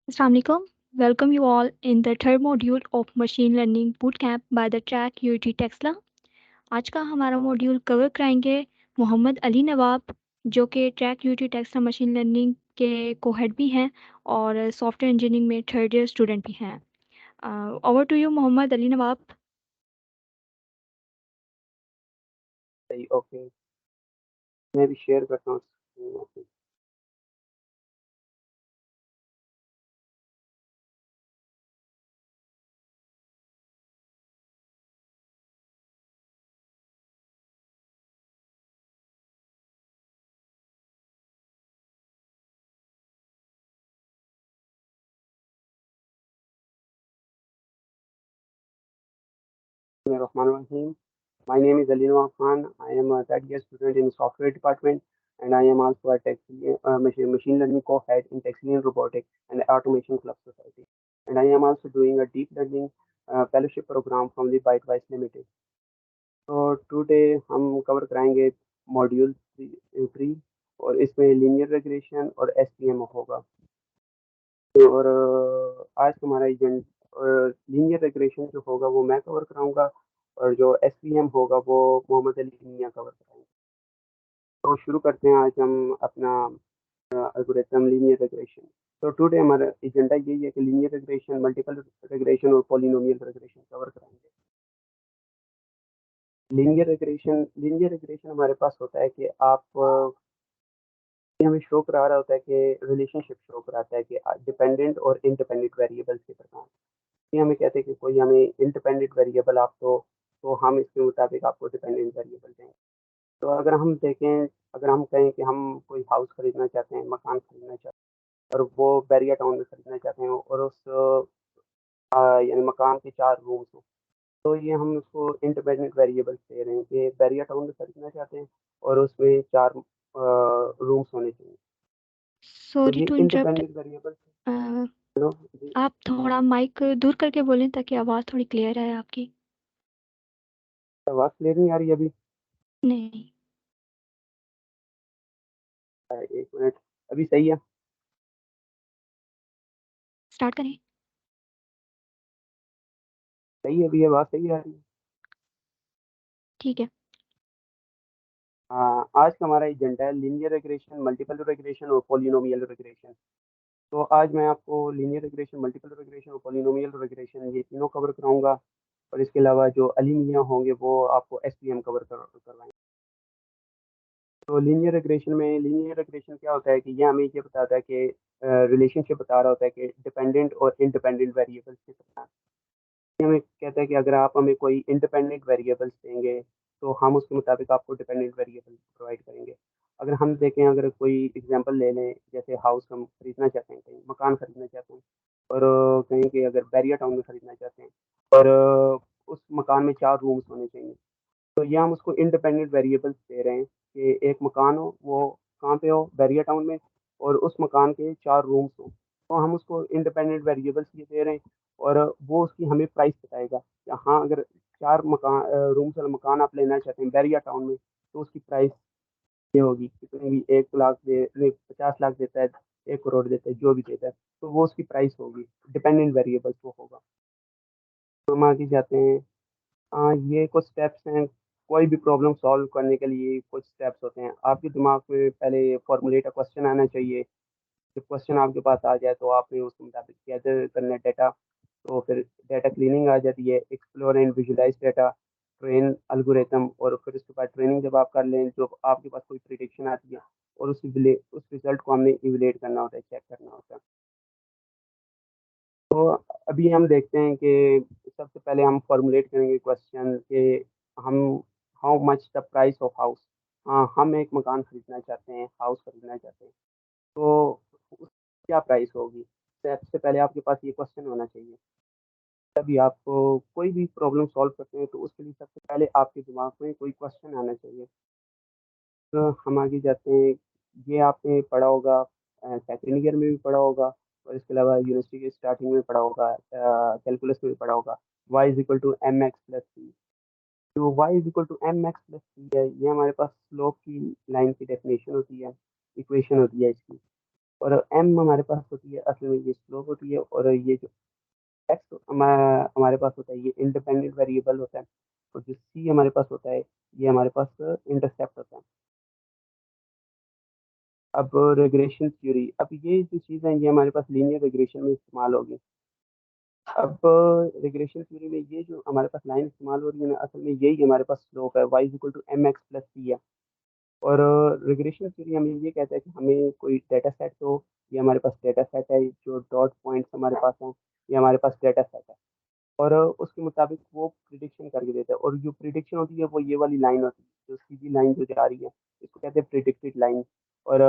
Assalamualaikum. Welcome you all in the third module of Machine Learning Bootcamp by the Track UT Texla. आज का हमारा module cover कराएंगे मोहम्मद अली नवाब, जो कि track UT Taxila machine learning के co-head भी हैं और सॉफ्टवेयर इंजीनियरिंग में थर्ड ईयर स्टूडेंट भी हैं। Over to you Mohammad Ali Nawab. सही ओके। मैं भी शेयर करता हूँ screen, okay. Bismillahirrahmanirrahim. My name is Alinwa Khan. I am a third year student in software department, and I am also a machine learning co-head in Texilian Robotics and Automation Club Society. And I am also doing a deep learning fellowship program from the Bytewise Limited. तो today हम cover कराएंगे module 3 और इसमें linear regression और STM होगा। और आज का हमारा लीनियर रिग्रेशन जो होगा वो मैं कवर कराऊंगा और जो एसवीएम होगा वो मोहम्मद अली मियां कवर कराएंगे। तो शुरू करते हैं आज हम अपना एल्गोरिथम लीनियर रिग्रेशन। तो टुडे हमारा एजेंडा यही है कि लीनियर रिग्रेशन, मल्टीपल रिग्रेशन और पॉलिनोमियल रिग्रेशन कवर कराएंगे। लीनियर रिग्रेशन हमारे पास होता है कि आप ये हमें शो करा रहा होता है कि रिलेशनशिप शो कराता है कि डिपेंडेंट और इंडिपेंडेंट वेरिएबल्स के प्रकार। ये हमें कहते हैं कि कोई हमें इंडिपेंडेंट वेरिएबल आप तो हम इसके मुताबिक आपको डिपेंडेंट वेरिएबल देंगे। तो अगर हम देखें, अगर हम कहें कि हम कोई हाउस खरीदना चाहते हैं, मकान खरीदना चाहते हैं और वो बैरिया टाउन में खरीदना चाहते हैं और उस यानी मकान के 4 रूम्स हों, तो ये हम उसको इंडिपेंडेंट वेरिएबल्स दे रहे हैं कि बैरिया टाउन में खरीदना चाहते हैं और उसमें 4 रूम्स होने चाहिए। तो सॉरी ये टू इंटरप्ट। इंडिपेंडेंट वेरिएबल्स हैं। लो जी, आप थोड़ा माइक दूर करके बोलें ताकि आवाज़ थोड़ी क्लियर आए आपकी। आवाज़ क्लियर नहीं आ रही अभी? नहीं। एक मिनट, अभी सही है? स्टार्ट करें। सही है, अभी आवाज़ सही आ रही है? ठीक है। हाँ, आज का हमारा एजेंडा है लीनियर रिग्रेशन, मल्टीपल रिग्रेशन और पॉलिनोमियल रिग्रेशन। तो आज मैं आपको लीनियर रिग्रेशन, मल्टीपल रिग्रेशन और पॉलिनोमियल रिग्रेशन ये तीनों कवर कराऊंगा और इसके अलावा जो अली मियां होंगे वो आपको एसटीएम करवाएंगे। तो लीनियर रिग्रेशन क्या होता है कि ये हमें ये बताता है कि रिलेशनशिप बता रहा होता है कि डिपेंडेंट और इंडिपेंडेंट वेरिएबल्स के साथ। ये हमें कहता है कि अगर आप हमें कोई इंडिपेंडेंट वेरिएबल्स देंगे तो हम उसके मुताबिक आपको डिपेंडेंट वेरिएबल प्रोवाइड करेंगे। अगर हम देखें, अगर कोई एग्जांपल ले लें, जैसे हाउस हम खरीदना चाहते हैं, कहीं मकान खरीदना चाहते हैं और कहीं के अगर बैरिया टाउन में खरीदना चाहते हैं और उस मकान में 4 रूम्स होने चाहिए। तो ये हम उसको इंडिपेंडेंट वेरिएबल्स दे रहे हैं कि एक मकान हो, वो कहाँ पे हो, बैरिया टाउन में, और उस मकान के 4 रूम्स हो। तो हम उसको इंडिपेंडेंट वेरिएबल्स ये दे रहे हैं और वो उसकी हमें प्राइस बताएगा कि हाँ, अगर 4 रूम्स वाला मकान आप लेना चाहते हैं बैरिया टाउन में, तो उसकी प्राइस ये होगी कितनी भी, 1 लाख दे नहीं, 50 लाख देता है, 1 करोड़ देता है, जो भी देता है, तो वो उसकी प्राइस होगी, डिपेंडेंट वेरिएबल्स वो होगा। तो हम आगे जाते हैं। ये कुछ स्टेप्स हैं। कोई भी प्रॉब्लम सॉल्व करने के लिए कुछ स्टेप्स होते हैं। आपके दिमाग में पहले फॉर्मूलेट अ क्वेश्चन आना चाहिए। जब क्वेश्चन आपके पास आ जाए तो आपने उसके मुताबिक गैदर करना है डाटा। तो फिर डाटा क्लीनिंग आ जाती है, explore and visualise data, train algorithm, और फिर उसके बाद ट्रेनिंग जब आप कर लें, जो आपके पास कोई प्रिडिक्शन आती है और उस रिजल्ट को हमने इवेलुएट करना होता है, चेक करना होता है। तो अभी हम देखते हैं कि सबसे पहले हम फॉर्मुलेट करेंगे क्वेश्चन कि हम how much the price of house. हाँ, हम एक मकान खरीदना चाहते हैं, हाउस खरीदना चाहते हैं, तो उसकी क्या प्राइस होगी। सबसे पहले आपके पास ये क्वेश्चन होना चाहिए। तभी आप कोई भी प्रॉब्लम सॉल्व करते हैं तो उसके लिए सबसे पहले आपके दिमाग में कोई क्वेश्चन आना चाहिए। तो हम आगे जाते हैं। ये आपने पढ़ा होगा, सेकेंड ईयर में भी पढ़ा होगा और इसके अलावा यूनिवर्सिटी के स्टार्टिंग में पढ़ा होगा, कैलकुलस में भी पढ़ा होगा। y is equal to M X plus C. जो y is equal to M X plus C है, ये हमारे पास स्लोप की लाइन की डेफिनेशन होती है, इक्वेशन होती है इसकी। और एम हमारे पास होती है असल में ये स्लोप होती है, और ये जो एक्स हमारे पास होता है ये इंडिपेंडेंट वेरिएबल होता है, और जो सी हमारे पास होता है ये हमारे पास इंटरसेप्ट होता है। अब रिग्रेशन थ्योरी, अब ये जो चीज़ है ये हमारे पास लीनियर रिग्रेशन में इस्तेमाल होगी। अब रिग्रेशन थ्योरी में ये जो हमारे पास लाइन इस्तेमाल हो रही है ना, असल में यही हमारे पास स्लोप है, Y equal to M X plus C है। और रिग्रेशन थ्योरी हमें ये कहता है कि हमें कोई डेटा सेट, तो ये हमारे पास डेटा सेट है, जो डॉट पॉइंट्स हमारे पास हैं, ये हमारे पास डेटा सेट है। और उसके मुताबिक वो प्रिडिक्शन करके देता है, और जो प्रिडिक्शन होती है वो ये वाली लाइन होती है, जो सीधी लाइन जो जा रही है, इसको कहते हैं प्रिडिक्टेड लाइन। और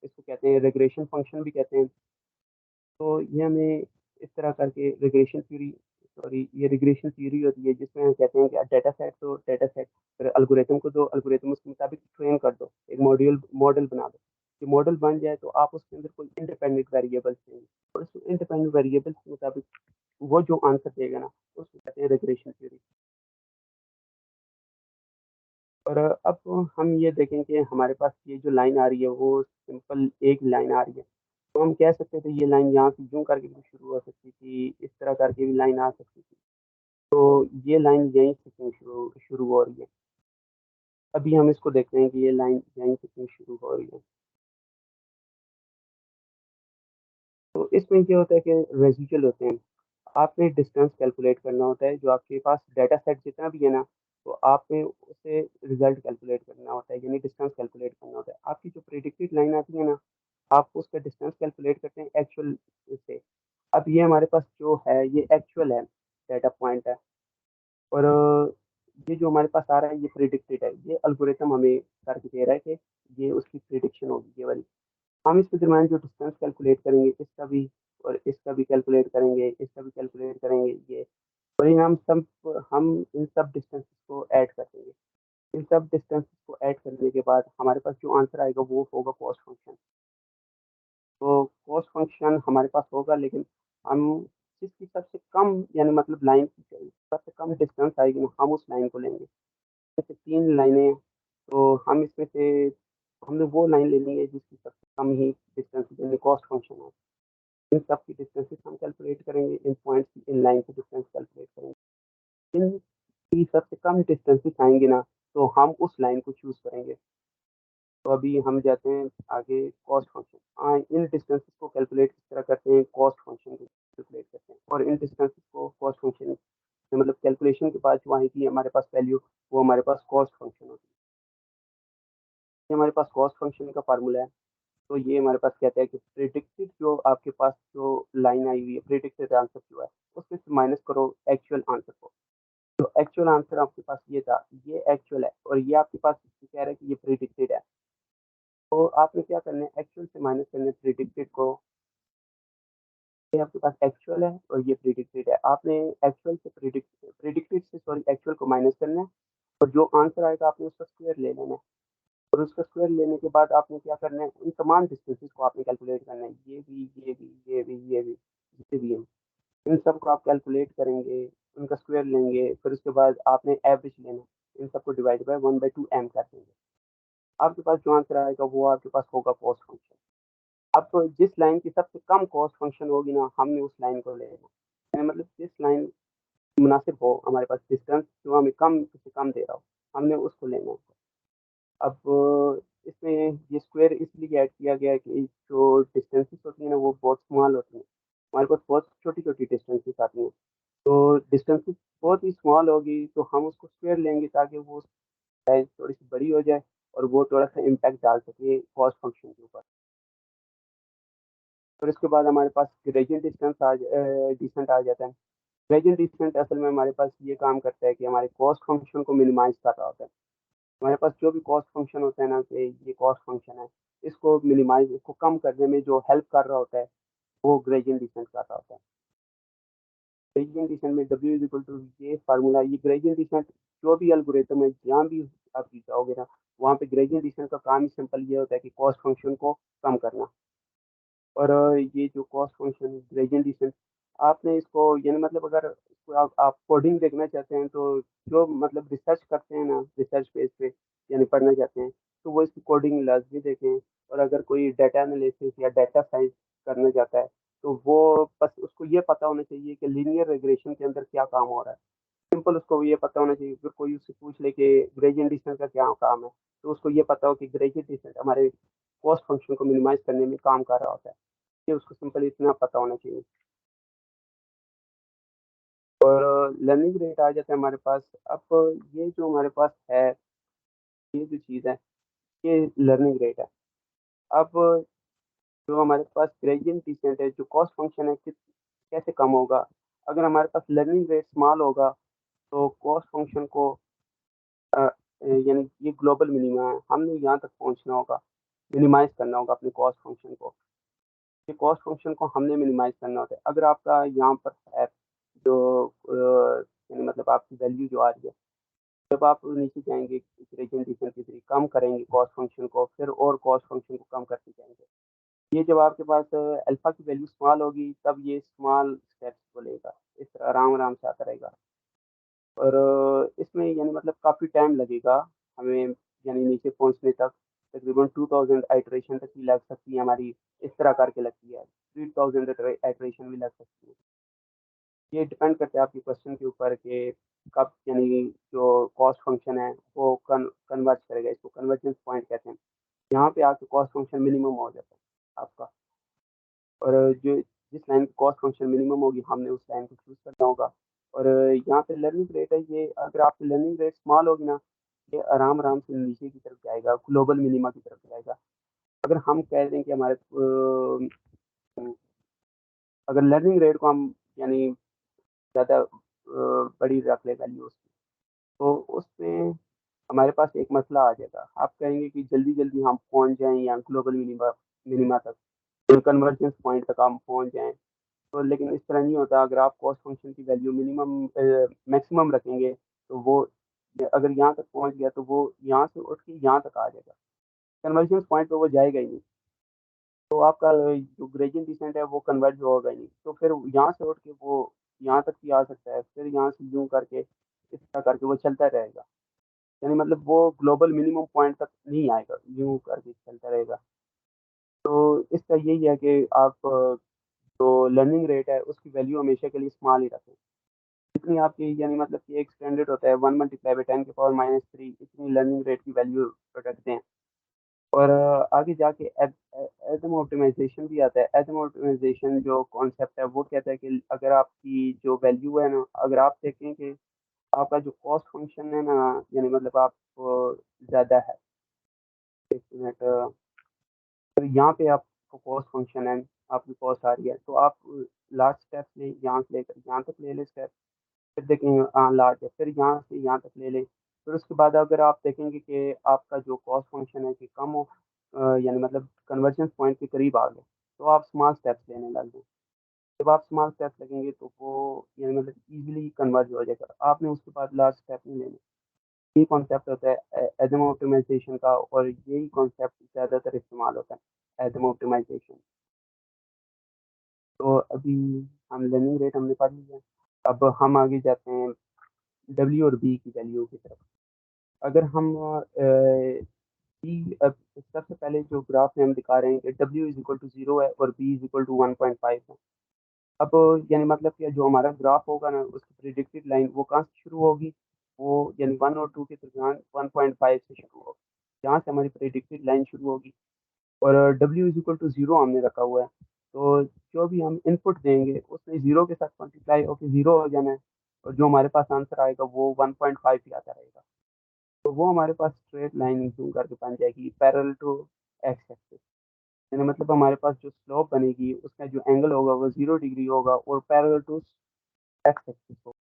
इसको कहते हैं रिग्रेशन फंक्शन भी कहते हैं। तो ये हमें इस तरह करके रिग्रेशन थ्योरी, सॉरी ये रिग्रेशन थ्योरी होती है, जिसमें हम कहते हैं कि डेटा सेट, तो डेटा सेट फिर अल्गोरिथम को दो, अल्गोरिथम उसके मुताबिक ट्रेन कर दो, एक मॉड्यूल मॉडल बना दो। ये मॉडल बन जाए तो आप उसके अंदर कोई इंडिपेंडेंट वेरिएबल्स देंगे, और उस इंडिपेंडेंट वेरिएबल्स के मुताबिक वो जो आंसर देगा ना, उसको कहते हैं रिग्रेशन थ्योरी। और अब हम ये देखें कि हमारे पास ये जो लाइन आ रही है वो सिंपल एक लाइन आ रही है, तो हम कह सकते थे ये लाइन यहाँ से यूं करके भी शुरू हो सकती थी, इस तरह करके भी लाइन आ सकती थी। तो ये लाइन यहीं से क्यों शुरू शुरू हो रही है? अभी हम इसको देखते हैं कि ये लाइन यहीं से क्यों शुरू हो रही है। तो इसमें क्या होता है कि रेसिजुअल होते हैं, आपने डिस्टेंस कैलकुलेट करना होता है, जो आपके पास डाटा सेट जितना भी है ना, तो आपने उसे रिजल्ट कैलकुलेट करना होता है, यानी डिस्टेंस कैलकुलेट करना होता है। आपकी जो प्रिडिक्टेड लाइन आती है ना, आप उसका डिस्टेंस कैलकुलेट करते हैं एक्चुअल से। अब ये हमारे पास जो है ये एक्चुअल है, डाटा पॉइंट है। और ये जो हमारे पास आ रहा है ये प्रिडिक्टेड है, ये अल्गोरिथम हमें करके दे रहा है कि ये उसकी प्रिडिक्शन होगी ये वाली। हम इसके दरम्यान जो डिस्टेंस कैलकुलेट करेंगे, इसका भी और इसका भी कैलकुलेट करेंगे, इसका भी कैलकुलेट करेंगे, ये परिणाम सब हम इन सब डिस्टेंसेस को ऐड कर देंगे। इन सब डिस्टेंसेस को ऐड करने के बाद हमारे पास जो आंसर आएगा वो होगा कॉस्ट फंक्शन। तो कॉस्ट फंक्शन हमारे पास होगा, लेकिन हम जिसकी सबसे कम, यानी मतलब लाइन की सबसे कम डिस्टेंस आएगी ना, हम उस लाइन को लेंगे। जैसे 3 लाइनें हैं, तो हम इसमें से हमने वो लाइन ले ली है जिसकी सबसे कम ही डिस्टेंस, यानी कॉस्ट फंक्शन है। इन सब की डिस्टेंसेस हम कैलकुलेट करेंगे, इन पॉइंट्स की, इन लाइन की डिस्टेंस कैलकुलेट करेंगे। इन की सबसे कम डिस्टेंसेस आएंगे ना, तो हम उस लाइन को चूज करेंगे। तो अभी हम जाते हैं आगे कॉस्ट फंक्शन। इन डिस्टेंसेस को कैलकुलेट किस तरह करते हैं, कॉस्ट फंक्शन को कैलकुलेट करते हैं, और इन डिस्टेंसेस को कॉस्ट फंक्शन मतलब कैलकुलेशन के बाद जो आएगी हमारे पास वैल्यू, वो हमारे पास कॉस्ट फंक्शन होती है। ये हमारे पास कॉस्ट फंक्शन का फार्मूला है। तो ये हमारे पास कहता है कि प्रिडिक्टेड जो आपके पास जो लाइन आई हुई है, प्रिडिक्टेड आंसर जो है, उसमें से माइनस करो एक्चुअल आंसर को। जो एक्चुअल आंसर आपके पास ये था, ये एक्चुअल है, और ये आपके पास कह रहा है कि ये प्रिडिक्टेड है। तो आपने क्या करना है, एक्चुअल से माइनस करना है प्रिडिक्टेड को। ये आपके पास एक्चुअल है और ये प्रिडिक्टेड है, आपने एक्चुअल से प्रिडिक्टेड से सॉरी एक्चुअल को माइनस करना है, और जो आंसर आएगा आपने उसका स्क्वायर ले लेना है। और उसका स्क्वायर लेने के बाद आपने क्या करना है, उन तमाम डिस्टेंसेस को आपने कैलकुलेट करना है, ये भी, ये भी, ये भी, ये भी, जितने भी हैं, इन सब को आप कैलकुलेट करेंगे, उनका स्क्वायर लेंगे, फिर उसके बाद आपने एवरेज लेना है, इन सबको डिवाइड बाय 1/2m कर देंगे। आपके पास जो आंसर आएगा वो आपके पास होगा कॉस्ट फंक्शन। अब तो जिस लाइन की सबसे कम कॉस्ट फंक्शन होगी ना, हमने उस लाइन को ले लेना, मतलब जिस लाइन मुनासिब हो हमारे पास, डिस्टेंस जो हमें कम से कम दे रहा हो, हमने उसको लेना है। अब इसमें ये स्क्वायर इसलिए ऐड किया गया है कि जो डिस्टेंसेस होती हैं ना वो बहुत स्मॉल होती हैं, हमारे पास बहुत छोटी छोटी डिस्टेंसेस आती हैं। तो डिस्टेंसेस बहुत ही स्मॉल होगी, तो हम उसको स्क्वायर लेंगे ताकि वो साइज थोड़ी सी बड़ी हो जाए, और वो थोड़ा सा इम्पैक्ट डाल सके कॉस्ट फंक्शन के ऊपर। और इसके बाद हमारे पास ग्रेडियंट डिस्टेंस आ जाता है। ग्रेडियंट डिस्टेंस असल में हमारे पास ये काम करता है कि हमारे कॉस्ट फंक्शन को मिनिमाइज कर रहा होता है। हमारे पास जो भी कॉस्ट फंक्शन होता है ना, कि ये कॉस्ट फंक्शन है, इसको मिनिमाइज, इसको कम करने में जो हेल्प कर रहा होता है, वो ग्रेडियंट डिसेंट कर रहा होता है। ग्रेडियंट डिसेंट में डब्ल्यू इज इक्वल टू ये फार्मूला, ये ग्रेडियंट डिसेंट जो भी एल्गोरिथम है, जहाँ भी आप जाओगे ना, वहाँ पे ग्रेडियंट डिसेंट का काम ही सिंपल ये होता है कि कॉस्ट फंक्शन को कम करना। और ये जो कॉस्ट फंक्शन ग्रेडियंट डिसेंट, आपने इसको, यानी मतलब अगर इसको आप कोडिंग देखना चाहते हैं, तो जो मतलब रिसर्च करते हैं ना, रिसर्च पेज पे यानी पढ़ना चाहते हैं, तो वो इसकी कोडिंग लाज़मी देखें। और अगर कोई डाटा एनालिसिस या डाटा साइंस करना चाहता है, तो वो बस उसको ये पता होना चाहिए कि लीनियर रिग्रेशन के अंदर क्या काम हो रहा है। सिंपल उसको ये पता होना चाहिए, अगर कोई उससे पूछ ले कि ग्रेडिएंट डिसेंट का क्या काम है, तो उसको ये पता हो कि ग्रेडिएंट डिसेंट हमारे कॉस्ट फंक्शन को मिनिमाइज़ करने में काम कर रहा होता है। ये उसको सिंपल इतना पता होना चाहिए। और लर्निंग रेट आ जाता है हमारे पास। अब ये जो हमारे पास है, ये जो चीज़ है, ये लर्निंग रेट है। अब जो हमारे पास ग्रेडिएंट डिसेंट है, जो कॉस्ट फंक्शन है, कैसे कम होगा? अगर हमारे पास लर्निंग रेट स्मॉल होगा, तो कॉस्ट फंक्शन को यानी ये ग्लोबल मिनिमा है, हमने यहाँ तक पहुँचना होगा, मिनिमाइज़ करना होगा अपने कॉस्ट फंक्शन को। ये कॉस्ट फंक्शन को हमने मिनिमाइज़ करना होता है। अगर आपका यहाँ पर है जो यानी मतलब आपकी वैल्यू जो आ रही है, जब आप नीचे जाएँगे ग्रेडिएंट डिसेंट के ज़रिए कम करेंगे कॉस्ट फंक्शन को, फिर और कॉस्ट फंक्शन को कम करते जाएँगे। ये जब आपके पास अल्फ़ा की वैल्यू स्मॉल होगी, तब ये स्मॉल स्टेप्स को लेगा। इस तरह आराम-आराम से आता रहेगा। और इसमें यानी मतलब काफ़ी टाइम लगेगा हमें, यानी नीचे पहुँचने तक। तकरीबन 2000 आइटरेशन तक भी लग सकती है हमारी, इस तरह करके लगती है। 3000 आइटरेशन भी लग सकती है। ये डिपेंड करता है आपके क्वेश्चन के ऊपर कि कब यानी जो कॉस्ट फंक्शन है वो कन्वर्ज करेगा, इसको कन्वर्जेंस पॉइंट कहते हैं। यहाँ पे आके कॉस्ट फंक्शन मिनिमम हो जाता है आपका। और जो जिस लाइन की कॉस्ट फंक्शन मिनिमम होगी, हमने उस लाइन को चूज़ करना होगा। और यहाँ पे लर्निंग रेट है, ये अगर आपकी लर्निंग रेट स्मॉल होगी ना, ये आराम-आराम से नीचे की तरफ जाएगा, ग्लोबल मिनिमा की तरफ जाएगा। अगर हम कह दें कि हमारे अगर लर्निंग रेट को हम यानी ज़्यादा बड़ी रख लें वैल्यू उसकी, तो उसमें हमारे पास एक मसला आ जाएगा। आप कहेंगे कि जल्दी-जल्दी हम पहुँच जाएँ यहाँ ग्लोबल मिनिमा मिनिमा तक, कन्वर्जेंस पॉइंट तक हम पहुँच जाएँ। तो लेकिन इस तरह नहीं होता। अगर आप कॉस्ट फंक्शन की वैल्यू मैक्सिमम रखेंगे, तो वो अगर यहाँ तक पहुँच गया, तो वो यहाँ से उठ के यहाँ तक आ जाएगा। कन्वर्जेंस पॉइंट पे वो जाएगा ही नहीं। तो आपका जो ग्रेडिएंट डिसेंट है वो कन्वर्ज होगा ही नहीं। तो फिर यहाँ से उठ के वो यहाँ तक भी आ सकता है, फिर यहाँ से यूँ करके इस तरह करके वो चलता रहेगा। यानी मतलब वो ग्लोबल मिनिमम पॉइंट तक नहीं आएगा, यूँ करके चलता रहेगा। तो इसका यही है कि आप जो लर्निंग रेट है उसकी वैल्यू हमेशा के लिए स्मॉल ही रखें। जितनी आपकी यानी मतलब कि एक स्टैंडर्ड होता है 1 मल्टीप्लाई बाय 10 की पावर -3, इतनी लर्निंग रेट की वैल्यू रखते हैं। और आगे जाके एटम ऑप्टिमाइज़ेशन भी आता है। एटम ऑप्टिमाइज़ेशन जो कॉन्सेप्ट है वो कहता है कि अगर आपकी जो वैल्यू है ना, अगर आप देखें कि आपका जो कॉस्ट फंक्शन है ना, यानी मतलब आप ज़्यादा है, 1 मिनट, तो यहाँ पे आपको कॉस्ट फंक्शन है, आपकी कॉस्ट आ रही है, तो आप लास्ट स्टेप लें, यहाँ से लेकर यहाँ तक ले लें स्टेप। फिर देखेंगे लार्ज है, फिर यहाँ से यहाँ तक ले लें। फिर उसके बाद अगर आप देखेंगे कि आपका जो कॉस्ट फंक्शन है कि कम हो, यानी मतलब कन्वर्जेंस पॉइंट के करीब आ गए, तो आप स्मॉल स्टेप्स लेने लग जाएँ। जब आप स्मॉल स्टेप्स लगेंगे, तो वो यानी मतलब ईज़िली कन्वर्ज हो जाएगा। आपने उसके बाद लार्ज स्टेप नहीं लेने। यही कॉन्सेप्ट होता है एटम ऑप्टिमाइज़ेशन का, और यही कॉन्सेप्ट ज़्यादातर इस्तेमाल होता है, एटम ऑप्टिमाइज़ेशन। तो अभी हम लर्निंग रेट हमने पढ़ लिया। अब हम आगे जाते हैं डब्ल्यू और बी की वैल्यू की तरफ। अगर हम बी, अब सबसे पहले जो ग्राफ में हम दिखा रहे हैं कि डब्ल्यू इज़ इक्वल टू 0 है और बी इज़ इक्वल टू 1.5 है। अब यानी मतलब कि जो हमारा ग्राफ होगा ना, उसकी प्रेडिक्टेड लाइन वो कहाँ से शुरू होगी? वो यानी 1 और 2 के दरमियान 1.5 से शुरू होगी। यहाँ से हमारी प्रेडिक्टेड लाइन शुरू होगी। और डब्ल्यू इज़ इक्वल टू 0 हमने रखा हुआ है। तो जो भी हम इनपुट देंगे, उसमें 0 के साथ मल्टीप्लाई होके 0 हो जाना है, और जो हमारे पास आंसर आएगा वो 1.5 ही आता रहेगा। तो वो हमारे पास स्ट्रेट लाइन ज़ूम करके बन जाएगी पैरेलल टू एक्स एक्सिस। यानी मतलब हमारे पास जो स्लोप बनेगी, उसका जो एंगल होगा वो 0 डिग्री होगा और पैरेलल टू एक्स एक्सिस होगा।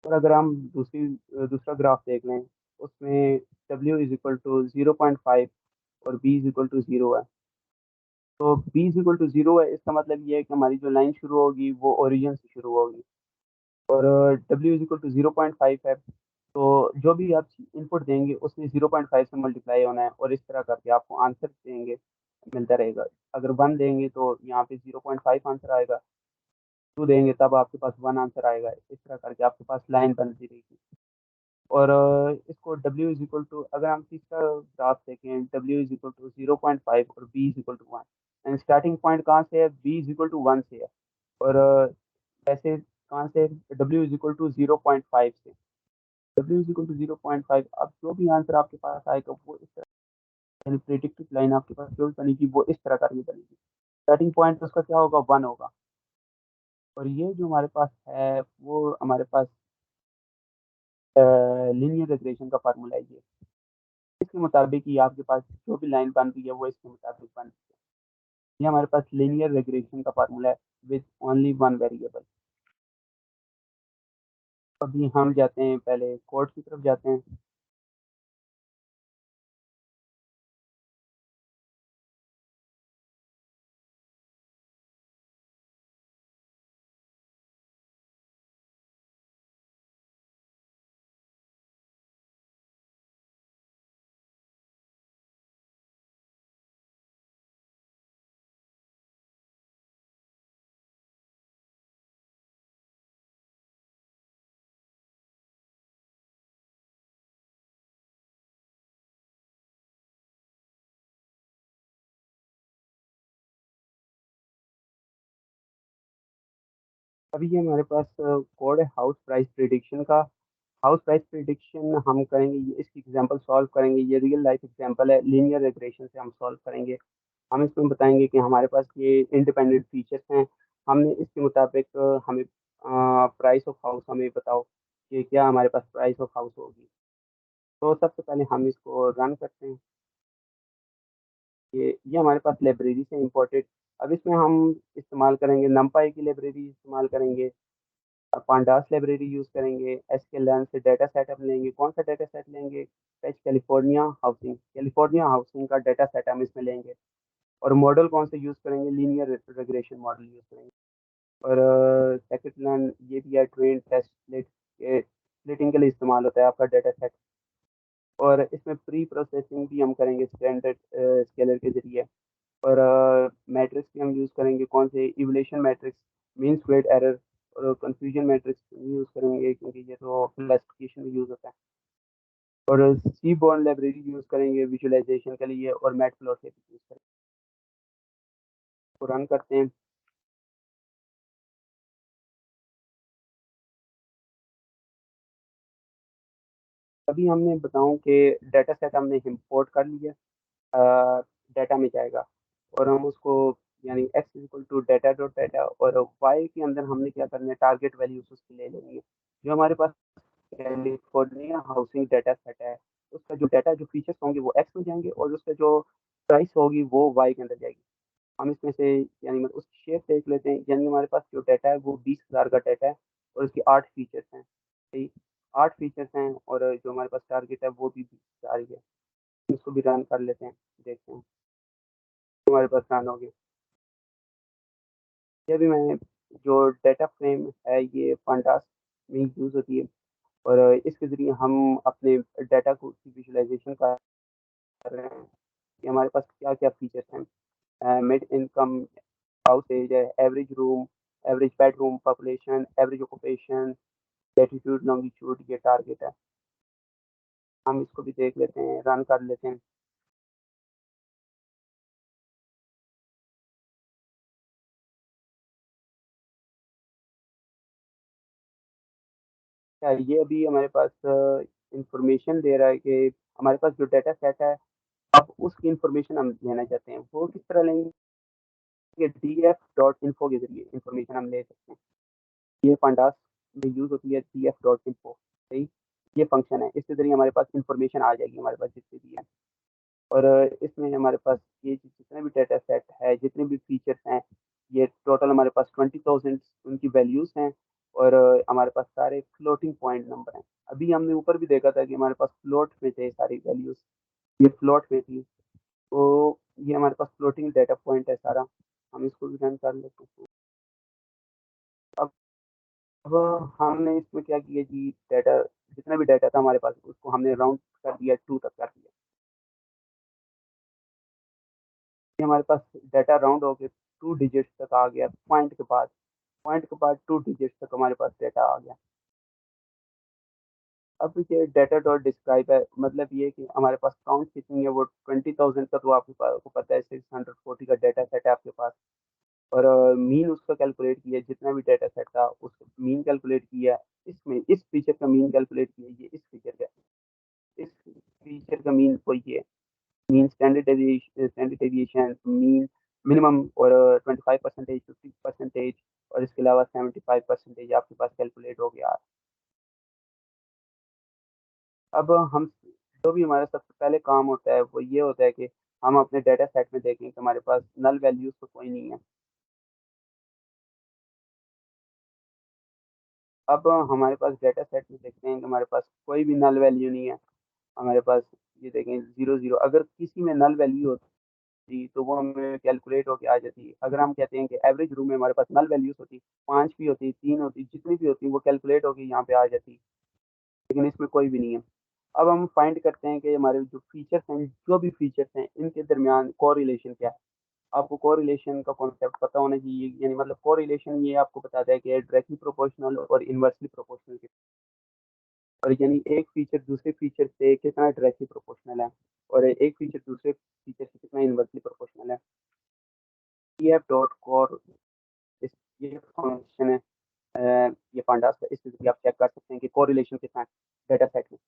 और अगर हम दूसरा ग्राफ देख लें, उसमें डब्ल्यू इज़ इक्वल टू 0.5 और बी इज़ इक्वल टू 0 है। तो बी इज़ इक्वल टू 0 है, इसका मतलब ये है कि हमारी जो लाइन शुरू होगी वो ओरिजिन से शुरू होगी। और डब्ल्यू इज़ इक्वल टू 0.5 है, तो जो भी आप इनपुट देंगे उसमें 0.5 से मल्टीप्लाई होना है, और इस तरह करके आपको आंसर देंगे, मिलता रहेगा। अगर 1 देंगे तो यहाँ पे 0.5 आंसर आएगा, 2 देंगे तब आपके पास 1 आंसर आएगा। इस तरह करके आपके पास लाइन बनती रहेगी। और इसको W इज इक्वल टू, अगर हम तीसरा ग्राफ देखें, W इज इक्वल टू 0.5 और B is equal to 1, and starting point कहाँ से है, B इज इक्वल टू 1 से है। और ऐसे कहाँ से, W इज इक्वल टू 0.5 से, W इज इक्वल टू 0.5। अब जो भी आंसर आपके पास आएगा वो इस तरह, यानी प्रिडिक्टेड लाइन आपके पास जो भी बनेगी वो इस तरह करके बनेगी। स्टार्टिंग पॉइंट उसका क्या होगा, 1 होगा। और ये जो हमारे पास है वो हमारे पास लीनियर रिग्रेशन का फार्मूला है ये। इसके मुताबिक ही आपके पास जो भी लाइन बन रही है वो इसके मुताबिक बन रही है। ये हमारे पास लीनियर रिग्रेशन का फार्मूला है विद ओनली वन वेरिएबल। अभी हम जाते हैं, पहले कोड की तरफ जाते हैं। अभी ये हमारे पास कोड है हाउस प्राइस प्रिडिक्शन का। हाउस प्राइस प्रिडिक्शन हम करेंगे, ये इसकी एग्जांपल सॉल्व करेंगे। ये रियल लाइफ एग्जांपल है, लीनियर रिग्रेशन से हम सॉल्व करेंगे। हम इसमें बताएंगे कि हमारे पास ये इंडिपेंडेंट फीचर्स हैं। हमने इसके मुताबिक हमें प्राइस ऑफ हाउस हमें बताओ कि क्या हमारे पास प्राइस ऑफ हाउस होगी। तो सबसे पहले हम इसको रन करते हैं। ये हमारे पास लाइब्रेरी से इंपोर्टेड। अब इसमें हम इस्तेमाल करेंगे नमपाई की लाइब्रेरी इस्तेमाल करेंगे, पांडास लाइब्रेरी यूज़ करेंगे, एसक्यूएल से डाटा सेट हम लेंगे। कौन सा डाटा सेट लेंगे, फेच कैलिफोर्निया हाउसिंग का डाटा सेट हम इसमें लेंगे। और मॉडल कौन से यूज़ करेंगे, लीनियर रिग्रेशन मॉडल यूज़ करेंगे। और सेकंड ये भी है, ट्रेन टेस्ट स्प्लिटिंग के लिए इस्तेमाल होता है आपका डाटा सेट। और इसमें प्री प्रोसेसिंग भी हम करेंगे स्टैंडर्ड स्केलर के जरिए। और मैट्रिक्स भी हम यूज़ करेंगे, कौन से, evolution matrix, mean squared error और कंफ्यूजन मैट्रिक्स यूज़ करेंगे, क्योंकि ये तो क्लासिफिकेशन में यूज़ होता है। और सी बॉर्न लाइब्रेरी यूज़ करेंगे विजुअलाइजेशन के लिए, और मैट प्लॉट यूज़ करेंगे। तो रन करते हैं। अभी हमने बताऊं कि डाटा सेट हमने इंपोर्ट कर लिया, डाटा में जाएगा। और हम उसको, यानी x equal to data dot data, और वाई के अंदर हमने क्या करना है, टारगेट वैल्यूज उसकी ले लेनी है। जो हमारे पास कैलिफोर्निया हाउसिंग डाटा सेट है, उसका जो डाटा, जो फीचर्स होंगे वो एक्स में जाएंगे, और उसका जो प्राइस होगी वो वाई के अंदर जाएगी। हम इसमें से, यानी मतलब उसकी शेप देख लेते हैं। यानी हमारे पास जो डाटा है वो 20,000 का डाटा है, और उसकी 8 फीचर्स हैं। सही, 8 फीचर्स हैं, और जो हमारे पास टारगेट है वो भी 20,000 ही है। इसको भी रन कर लेते हैं, देखते हैं। हमारे पास रन हो गया। ये भी मैं, जो डाटा फ्रेम है ये फंडास में यूज़ होती है। और इसके ज़रिए हम अपने डाटा को की विजुअलाइजेशन कर रहे हैं कि हमारे पास क्या क्या फीचर्स हैं। मिड इनकम हाउस एज है, average room, average bedroom population, average occupation, latitude longitude, ये टारगेट है। हम इसको भी देख लेते हैं, रन कर लेते हैं। ये अभी हमारे पास इंफॉर्मेशन दे रहा है कि हमारे पास जो डाटा सेट है, अब उसकी इंफॉर्मेशन हम लेना चाहते हैं। वो किस तरह लेंगे, डी एफ डॉट इन्फो के जरिए इंफॉर्मेशन हम ले सकते हैं। ये पंडास में यूज़ होती है, डी एफ डॉट इन्फो। सही, ये फंक्शन है, इसके जरिए हमारे पास इंफॉर्मेशन आ जाएगी हमारे पास जितनी भी है। और इसमें हमारे पास ये जितने भी डाटा सेट है, जितने भी फीचर्स हैं, ये टोटल हमारे पास 20,000 उनकी वैल्यूज़ हैं। और हमारे पास सारे फ्लोटिंग पॉइंट नंबर हैं। अभी हमने ऊपर भी देखा था कि हमारे पास फ्लोट में थे सारी वैल्यूज़, ये फ्लोट में थी। तो ये हमारे पास फ्लोटिंग डाटा पॉइंट है सारा। हम इसको भी रन कर लेते हैं। अब अब हमने इसमें क्या किया जी, डाटा, जितना भी डाटा था हमारे पास उसको हमने राउंड कर दिया, 2 तक कर दिया। ये हमारे पास डाटा राउंड हो गया, 2 डिजिट्स तक आ गया। पॉइंट के बाद 2 डिजिट्स तक हमारे पास डाटा आ गया। अब ये डाटा डॉट डिस्क्राइब है, मतलब ये कि हमारे पास काउंट कितनी है, वो 20,000 का तो आपके पास को पता है, 640 का डाटा सेट है आपके पास। और मीन उसका कैलकुलेट किया, जितना भी डाटा सेट था उसका मीन कैलकुलेट किया। इसमें इस फीचर का मीन कैलकुलेट किया, ये इस फीचर का मीन कोई है, mean standard deviation, mean minimum, और 25%, 50%, और इसके अलावा 75% आपके पास कैलकुलेट हो गया। अब हम जो भी हमारा सबसे पहले काम होता है वो ये होता है कि हम अपने डाटा सेट में देखें कि हमारे पास नल वैल्यूज तो कोई नहीं है। अब हमारे पास डाटा सेट में देखते हैं कि हमारे पास कोई भी नल वैल्यू नहीं है। हमारे पास ये देखें 0 0, अगर किसी में नल वैल्यू होती तो वो हमें कैलकुलेट होके आ जाती। अगर हम कहते हैं कि एवरेज रूम में हमारे पास नल वैल्यूज होती, 5 भी होती, 3 होती, जितनी भी होती वो कैलकुलेट होके यहाँ पे आ जाती, लेकिन इसमें कोई भी नहीं है। अब हम फाइंड करते हैं कि हमारे जो फीचर्स हैं, जो भी फीचर्स हैं, इनके दरमियान कोरिलेशन क्या है। आपको कोरिलेशन का कॉन्सेप्ट पता होना चाहिए, यानी मतलब कोरिलेशन ये आपको बताता है कि डायरेक्टली प्रोपोर्शनल और इनवर्सली प्रोपोर्शनल, और यानी एक फीचर दूसरे फीचर से कितना डायरेक्टली प्रोपोर्शनल है, और एक फीचर दूसरे फीचर से कितना इनवर्सली प्रोपोर्शनल है। पी एफ डॉट कोर, इस ये फंक्शन है, ये पांडास का, इससे भी आप चेक कर सकते हैं कि कोरिलेशन कितना है डाटा सेट में।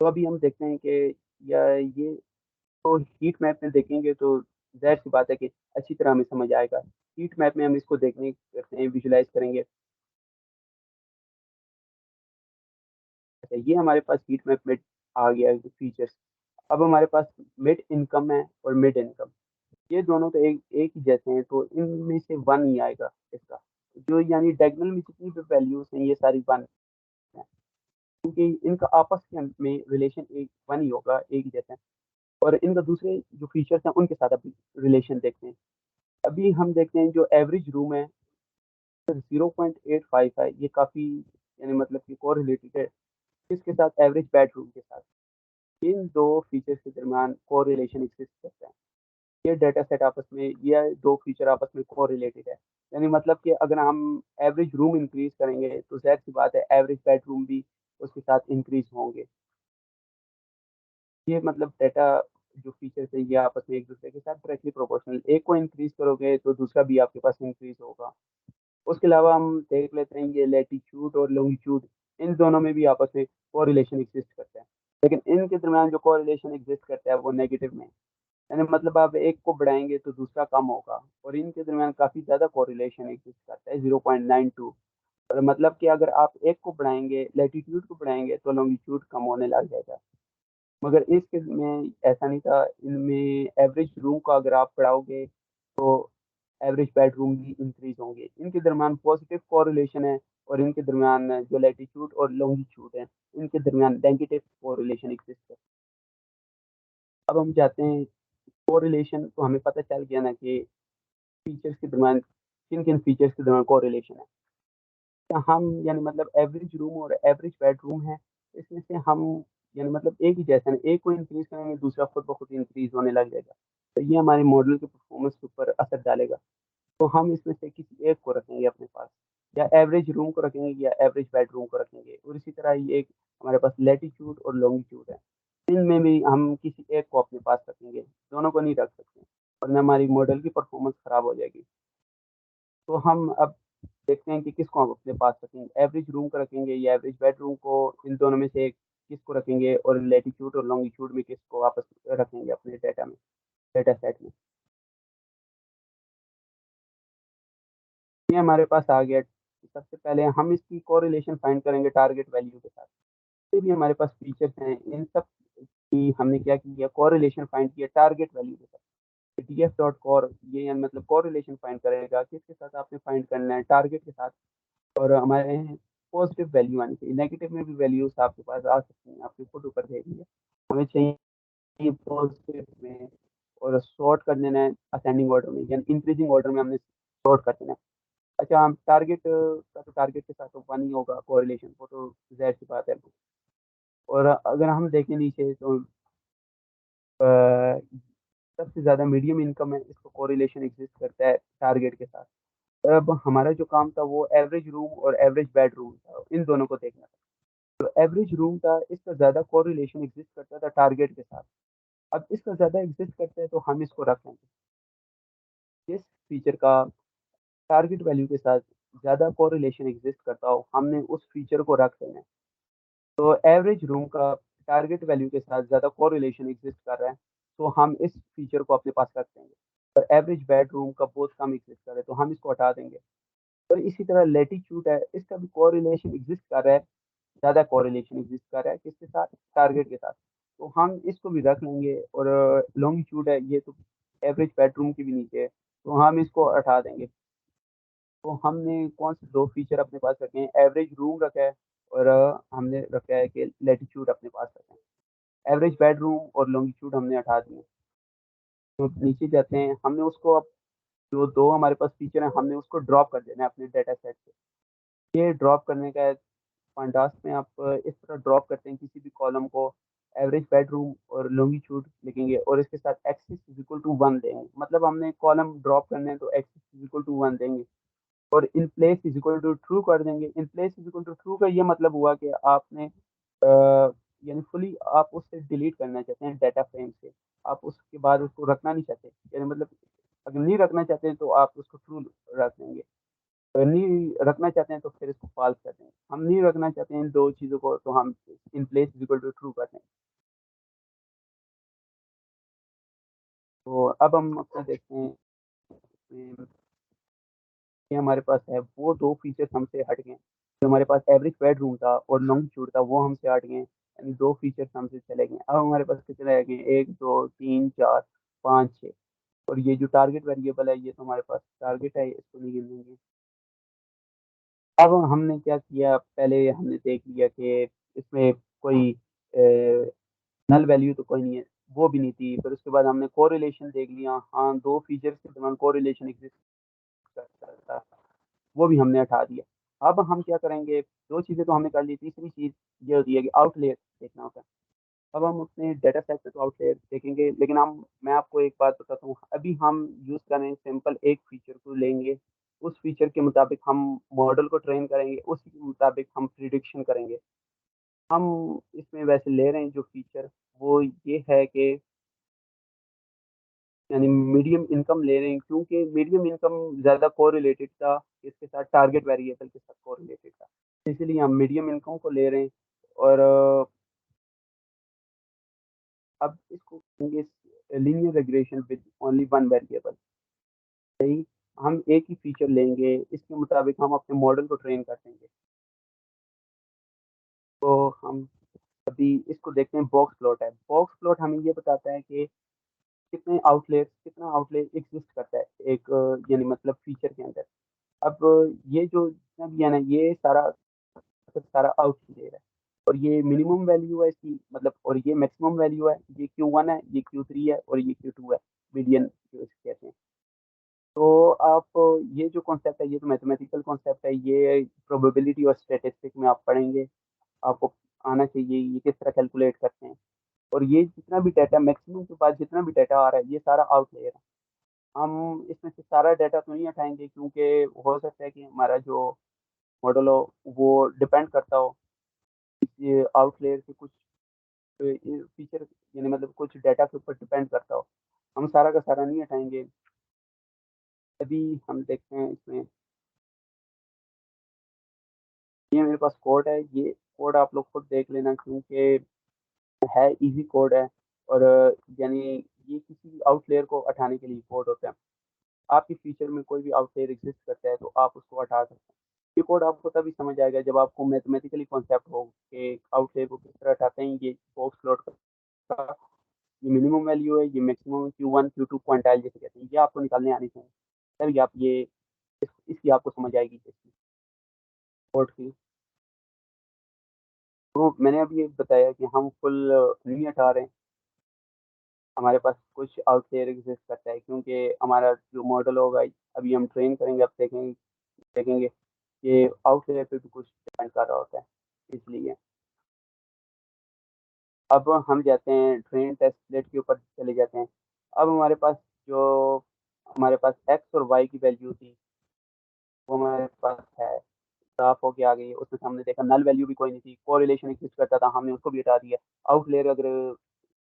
तो अभी हम देखते हैं कि या ये तो हीट मैप में देखेंगे तो जाहिर सी बात है कि अच्छी तरह हमें समझ आएगा। हीट मैप में हम इसको देखने करते हैं, विजुलाइज करेंगे। अच्छा, ये हमारे पास हीट मैप में आ गया है फीचर्स। अब हमारे पास मिड इनकम है और मिड इनकम, ये दोनों तो एक एक ही जैसे हैं, तो इनमें से वन ही आएगा इसका, जो यानी डायगोनल में जितनी भी वैल्यूज हैं ये सारी वन है, क्योंकि इनका आपस में रिलेशन एक वन ही होगा, एक ही जैसे हैं। और इनका दूसरे जो फीचर्स हैं उनके साथ अभी रिलेशन देखते हैं। अभी हम देखते हैं जो एवरेज रूम है 0.85 है, ये काफ़ी यानी मतलब कि को रिलेटेड है इसके साथ, एवरेज बेडरूम के साथ। इन दो फीचर्स के दरमियान को रिलेशन एग्जिस्ट करता है। ये डाटा सेट आपस में, ये दो फीचर आपस में को रिलेटेड है, यानी मतलब कि अगर हम एवरेज रूम इंक्रीज करेंगे तो जाहिर सी बात है एवरेज बेडरूम भी उसके साथ इंक्रीज होंगे। ये मतलब डाटा जो फीचर्स है ये आपस में एक दूसरे के साथ डायरेक्टली प्रोपोर्शनल, एक को इंक्रीज करोगे तो दूसरा भी आपके पास इंक्रीज होगा। उसके अलावा हम देख लेते हैं ये लेटीट्यूड और लॉन्गिट्यूड, इन दोनों में भी आपस में कोरिलेशन एग्जिस्ट करता है, लेकिन इनके दरमियान जो कोरिलेशन एग्जिस्ट करता है वो नेगेटिव में, यानी मतलब आप एक को बढ़ाएंगे तो दूसरा कम होगा, और इनके दरमियान काफ़ी ज़्यादा कोरिलेशन एग्जिस्ट करता है 0.92। और मतलब कि अगर आप एक को बढ़ाएंगे, लेटीट्यूड को बढ़ाएंगे तो लॉन्गिट्यूड कम होने लग जाएगा। मगर इस केस में ऐसा नहीं था, इनमें एवरेज रूम को अगर आप बढ़ाओगे तो एवरेज बेडरूम भी इंक्रीज होंगे। इनके दरमियान पॉजिटिव कोरिलेशन है, और इनके दरमियान जो लैटिट्यूड और लॉन्गिट्यूड है इनके दरमियान नेगेटिव कोरिलेशन एग्जिस्ट है। अब हम जाते हैं कोरिलेशन, तो हमें पता चल गया ना कि फीचर्स के दरमियान किन किन फीचर्स के दरमियान कोरिलेशन है। तो हम यानी मतलब एवरेज रूम और एवरेज बेडरूम है, इसमें से हम यानी मतलब एक ही जैसा है, एक को इंक्रीज करेंगे दूसरा खुद ब खुद इंक्रीज होने लग जाएगा, तो ये हमारे मॉडल के परफॉर्मेंस के ऊपर असर डालेगा। तो हम इसमें से किसी एक को रखेंगे अपने पास, या एवरेज रूम को रखेंगे या एवरेज बेडरूम को रखेंगे, और इसी तरह ये एक हमारे पास लेटीट्यूड और लॉन्गिट्यूड है, इनमें भी हम किसी एक को अपने पास रखेंगे, दोनों को नहीं रख सकते वरना हमारी मॉडल की परफॉर्मेंस खराब हो जाएगी। तो हम अब देखते हैं कि किसको हम अपने पास रखेंगे, एवरेज रूम को रखेंगे या एवरेज बेडरूम को, इन दोनों में से एक किसको रखेंगे, और लेटीट्यूड और लॉन्गिट्यूड में किसको वापस रखेंगे अपने डाटा में, डाटा सेट में। ये हमारे पास आ गया। सबसे पहले हम इसकी कोरिलेशन फाइंड करेंगे टारगेट वैल्यू के साथ। ये भी हमारे पास फीचर्स हैं, इन सब की हमने क्या किया, कोरिलेशन फाइंड किया टारगेट वैल्यू के साथ। डी एफ डॉट कॉर ये यानी मतलब कोरिलेशन फाइंड करेगा किसके साथ, आपने फाइंड करना है टारगेट के साथ। और हमारे पॉजिटिव वैल्यू आनी चाहिए, नेगेटिव में भी वैल्यूज आपके पास आ सकती हैं, आपके खुद ऊपर देखेंगे। हमें चाहिए पॉजिटिव में, और सॉर्ट कर देना है असेंडिंग ऑर्डर में, यानी इंक्रीजिंग ऑर्डर में हमने सॉर्ट कर देना है। अच्छा, हम टारगेट का तो टारगेट के साथ तो वन ही होगा कोरिलेशन, वो तो जाहिर सी बात है। और अगर हम देखें नीचे तो सबसे ज़्यादा मीडियम इनकम है, इसको कोरिलेशन एग्जिस्ट करता है टारगेट के साथ। अब हमारा जो काम था वो एवरेज रूम और एवरेज बेडरूम था, इन दोनों को देखना था। जो एवरेज रूम था इसका ज़्यादा कोरिलेशन एग्जिस्ट करता था टारगेट के साथ। अब इसका ज़्यादा एग्जिस्ट करता है तो हम इसको रख लेंगे। जिस फीचर का टारगेट वैल्यू के साथ ज़्यादा कोरिलेशन एग्जिस्ट करता हो हमने उस फीचर को रख लेना है। तो एवरेज रूम का टारगेट वैल्यू के साथ ज़्यादा कोरिलेशन एग्जिस्ट कर रहा है तो हम इस फीचर को अपने पास रख देंगे। और एवरेज बेडरूम का बहुत कम एग्जिस्ट कर रहा है तो हम इसको हटा देंगे। और इसी तरह लैटिट्यूड है, इसका भी कोरिलेशन एग्जिस्ट कर रहा है, ज़्यादा कोरिलेशन एग्जिस्ट कर रहा है किसके साथ, टारगेट के साथ, तो हम इसको भी रख लेंगे। और लॉन्गिट्यूड है, ये तो एवरेज बेडरूम की भी नीचे है तो हम इसको हटा देंगे। तो हमने कौन से दो फीचर अपने पास रखे हैं, एवरेज रूम रखा है और हमने रखा है कि लैटिट्यूड अपने पास रखा है। एवरेज बेडरूम और लॉन्गिट्यूड हमने हटा दिए। तो नीचे जाते हैं, हमने उसको अब जो दो हमारे पास फीचर हैं हमने उसको ड्रॉप कर देना है अपने डाटा सेट से। ये ड्रॉप करने का फंडास में आप इस तरह ड्रॉप करते हैं किसी भी कॉलम को, एवरेज बेडरूम और लॉन्गिट्यूड लिखेंगे और इसके साथ एक्सिस इज इक्वल टू 1 देंगे। मतलब हमने कॉलम ड्रॉप करने हैं तो एक्सिस इज इक्वल टू 1 देंगे और in place is equal to true कर देंगे। In place is equal to true का ये मतलब हुआ कि आपने यानी फुली आप उससे डिलीट करना चाहते हैं डाटा फ्रेम से, आप उसके बाद उसको रखना नहीं चाहते, यानी मतलब अगर नहीं रखना चाहते हैं तो आप उसको ट्रू रख देंगे, अगर नहीं रखना चाहते हैं तो फिर इसको फॉल्स कर देंगे। हम नहीं रखना चाहते हैं इन दो चीज़ों को तो हम in place is equal to true कर देंगे। तो अब हम अपना देखते हैं, ये हमारे पास है वो दो फीचर्स हमसे हट गए। जो हमारे पास एवरेज बेडरूम था और लॉन्गिट्यूड था वो हमसे हट गए, यानी दो फीचर्स हमसे चले गए। अब हमारे पास कितने रह गए, एक दो तीन चार पाँच छः। और ये जो टारगेट वेरिएबल है ये तो हमारे पास टारगेट है, इसको नहीं गिनेंगे। अब हमने क्या किया, पहले हमने देख लिया कि इसमें कोई नल वैल्यू तो कोई नहीं है, वो भी नहीं थी। फिर उसके बाद हमने कोरिलेशन देख लिया, हाँ दो फीचर्स के दरमियान कोरिलेशन एग्जिस्ट करता था, वो भी हमने हटा दिया। अब हम क्या करेंगे, दो चीज़ें तो हमने कर ली, तीसरी चीज़ ये होती है कि आउटलेयर देखना होता है। अब हम अपने डेटा सेट पे तो आउटलेयर देखेंगे, लेकिन हम मैं आपको एक बात बताता हूँ, अभी हम यूज़ करें सिंपल एक फीचर को लेंगे, उस फीचर के मुताबिक हम मॉडल को ट्रेन करेंगे, उसी के मुताबिक हम प्रिडिक्शन करेंगे। हम इसमें वैसे ले रहे हैं जो फीचर वो ये है कि यानी मीडियम इनकम ले रहे हैं, क्योंकि मीडियम इनकम ज़्यादा कोरिलेटेड था इसके साथ, टारगेट वेरिएबल के साथ कोरिलेटेड था, इसलिए हम मीडियम इनकम को ले रहे हैं। और अब इसको करेंगे linear regression with only one variable. सही, हम एक ही फीचर लेंगे, इसके मुताबिक हम अपने मॉडल को ट्रेन कर देंगे। तो हम अभी इसको देखते हैं, बॉक्स प्लॉट है। बॉक्स प्लॉट हमें ये बताता है कि कितना आउटलेयर एग्जिस्ट करता है एक यानी मतलब फीचर के अंदर। अब ये जो जितना भी है ना, ये सारा सारा आउटलेयर है और ये मिनिमम वैल्यू है इसकी, मतलब और ये मैक्सिमम वैल्यू है, ये Q1 है, ये Q3 है और ये Q2 है, मीडियन जो इसे कहते हैं। तो आप ये जो कॉन्सेप्ट है ये तो मैथमेटिकल कॉन्सेप्ट है, ये प्रोबेबिलिटी और स्टैटिस्टिक में आप पढ़ेंगे, आपको आना चाहिए ये किस तरह कैलकुलेट करते हैं। और ये जितना भी डाटा मैक्सिमम के बाद जितना भी डाटा आ रहा है ये सारा आउटलेयर है। हम इसमें से सारा डाटा तो नहीं हटाएंगे क्योंकि हो सकता है कि हमारा जो मॉडल हो वो डिपेंड करता हो ये आउटलेयर के कुछ फीचर, यानी मतलब कुछ डाटा के ऊपर डिपेंड करता हो। हम सारा का सारा नहीं हटाएंगे। अभी हम देखते हैं इसमें, ये मेरे पास कोड है, ये कोड आप लोग खुद देख लेना क्योंकि है इजी कोड है। और यानी ये किसी आउटलेयर को हटाने के लिए कोड होता है। आपकी फीचर में कोई भी आउटलेयर एग्जिस्ट करता है तो आप उसको हटा सकते हैं। ये कोड आपको तभी समझ आएगा जब आपको मैथमेटिकली कॉन्सेप्ट हो कि आउटलेयर को किस तरह हटाते हैं। ये बॉक्स प्लॉट का ये मिनिमम वैल्यू है, ये मैक्सिमम Q1 Q2 क्वांटाइल जैसे कहते हैं, ये आपको निकालने आनी चाहिए, तभी आप ये इसकी आपको समझ आएगी इसकी कोड की। तो मैंने अभी ये बताया कि हम फुल नहीं हटा रहे हैं, हमारे पास कुछ आउटलेयर एग्जिस्ट करता है क्योंकि हमारा जो मॉडल होगा अभी हम ट्रेन करेंगे, अब देखेंगे कि आउटलेयर पे भी कुछ डिपेंड कर रहा होता है, इसलिए। अब हम जाते हैं ट्रेन टेस्ट प्लेट के ऊपर चले जाते हैं। अब हमारे पास जो हमारे पास एक्स और वाई की वैल्यू थी वो हमारे पास है। साफ होके आ गई है, उसमें से हमने देखा नल वैल्यू भी कोई नहीं थी, कोरिलेशन एग्जिस्ट करता था, हमने उसको भी हटा दिया। आउटलेयर अगर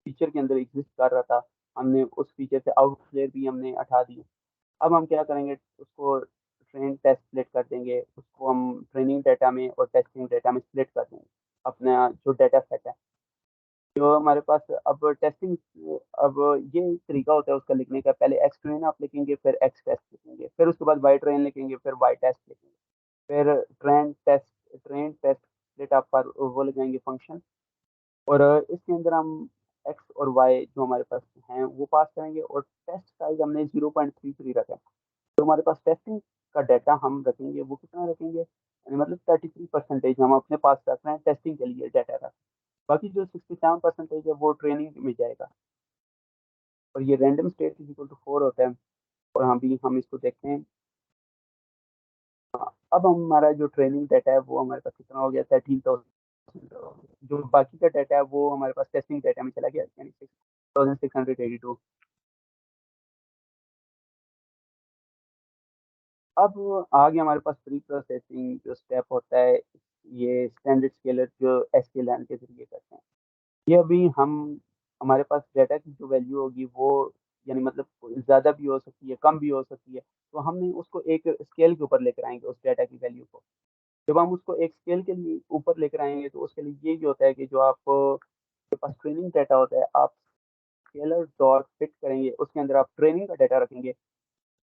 फीचर के अंदर एग्जिस्ट कर रहा था, हमने उस फीचर से आउटलेयर भी हमने हटा दिए। अब हम क्या करेंगे, उसको ट्रेन टेस्ट स्प्लिट कर देंगे, उसको हम ट्रेनिंग डाटा में और टेस्टिंग डाटा में स्प्लिट कर देंगे, अपना जो डाटा सेट है जो हमारे पास। अब टेस्टिंग, अब ये तरीका होता है उसका लिखने का, पहले एक्स ट्रेन आप लिखेंगे, फिर एक्स टेस्ट लिखेंगे, फिर उसके बाद वाई ट्रेन लिखेंगे, फिर वाई टेस्ट लिखेंगे, फिर ट्रेन टेस्ट स्प्लिट आप पर वो लगाएंगे फंक्शन। और इसके अंदर हम एक्स और वाई जो हमारे पास हैं वो पास करेंगे, और टेस्ट साइज हमने 0.33 रखा है। तो हमारे पास टेस्टिंग का डाटा हम रखेंगे, वो कितना रखेंगे, यानी मतलब 33% हम अपने पास रख रहे हैं टेस्टिंग के लिए डाटा रख। बाकी जो 67% है वो ट्रेनिंग में जाएगा। और ये random state is equal to 4 होता है। और हम इसको देखते हैं। अब हमारा जो ट्रेनिंग डाटा है वो हमारे पास कितना हो गया, 13,000। जो बाकी का डाटा है वो हमारे पास टेस्टिंग डाटा में चला गया, यानी 6,682। अब आगे हमारे पास प्री प्रोसेसिंग जो स्टेप होता है, ये स्टैंडर्ड स्केलर जो एसक्यूएल के जरिए करते हैं। ये अभी हम, हमारे पास डाटा की जो वैल्यू होगी वो, यानी मतलब ज़्यादा भी हो सकती है, कम भी हो सकती है, तो हमने उसको एक स्केल के ऊपर लेकर आएंगे उस डाटा की वैल्यू को। जब हम उसको एक स्केल के लिए ऊपर लेकर आएंगे तो उसके लिए ये भी होता है कि जो आप के पास ट्रेनिंग डाटा होता है, आप स्केलर डॉट फिट करेंगे, उसके अंदर आप ट्रेनिंग का डाटा रखेंगे।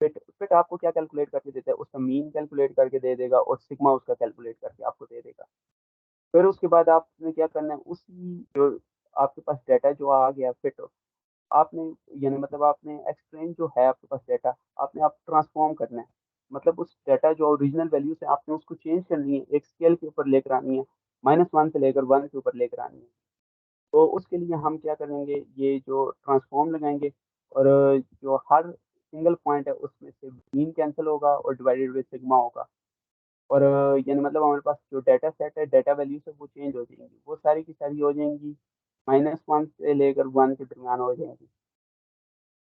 फिट फिट आपको क्या कैलकुलेट करके देता है, उसका मीन कैलकुलेट करके दे देगा, और सिग्मा उसका कैलकुलेट करके आपको दे देगा। फिर उसके बाद आपने क्या करना है, उसी जो आपके पास डाटा जो आ गया फिट, आपने, यानी मतलब आपने एक्सप्लेन जो है आपके पास डाटा, आपने आप ट्रांसफॉर्म करना है। मतलब उस डाटा जो ओरिजिनल वैल्यू से आपने उसको चेंज करनी है, एक स्केल के ऊपर लेकर आनी है, -1 से लेकर 1 के ऊपर लेकर आनी है। तो उसके लिए हम क्या करेंगे, ये जो ट्रांसफॉर्म लगाएंगे, और जो हर सिंगल पॉइंट है उसमें से मीन कैंसिल होगा और डिवाइडेड बाई सिग्मा होगा। और यानी मतलब हमारे पास जो डाटा सेट है, डाटा वैल्यू से वो चेंज हो जाएंगी, वो सारी की सारी हो जाएंगी, -1 से लेकर 1 के दरमियान हो जाएंगी।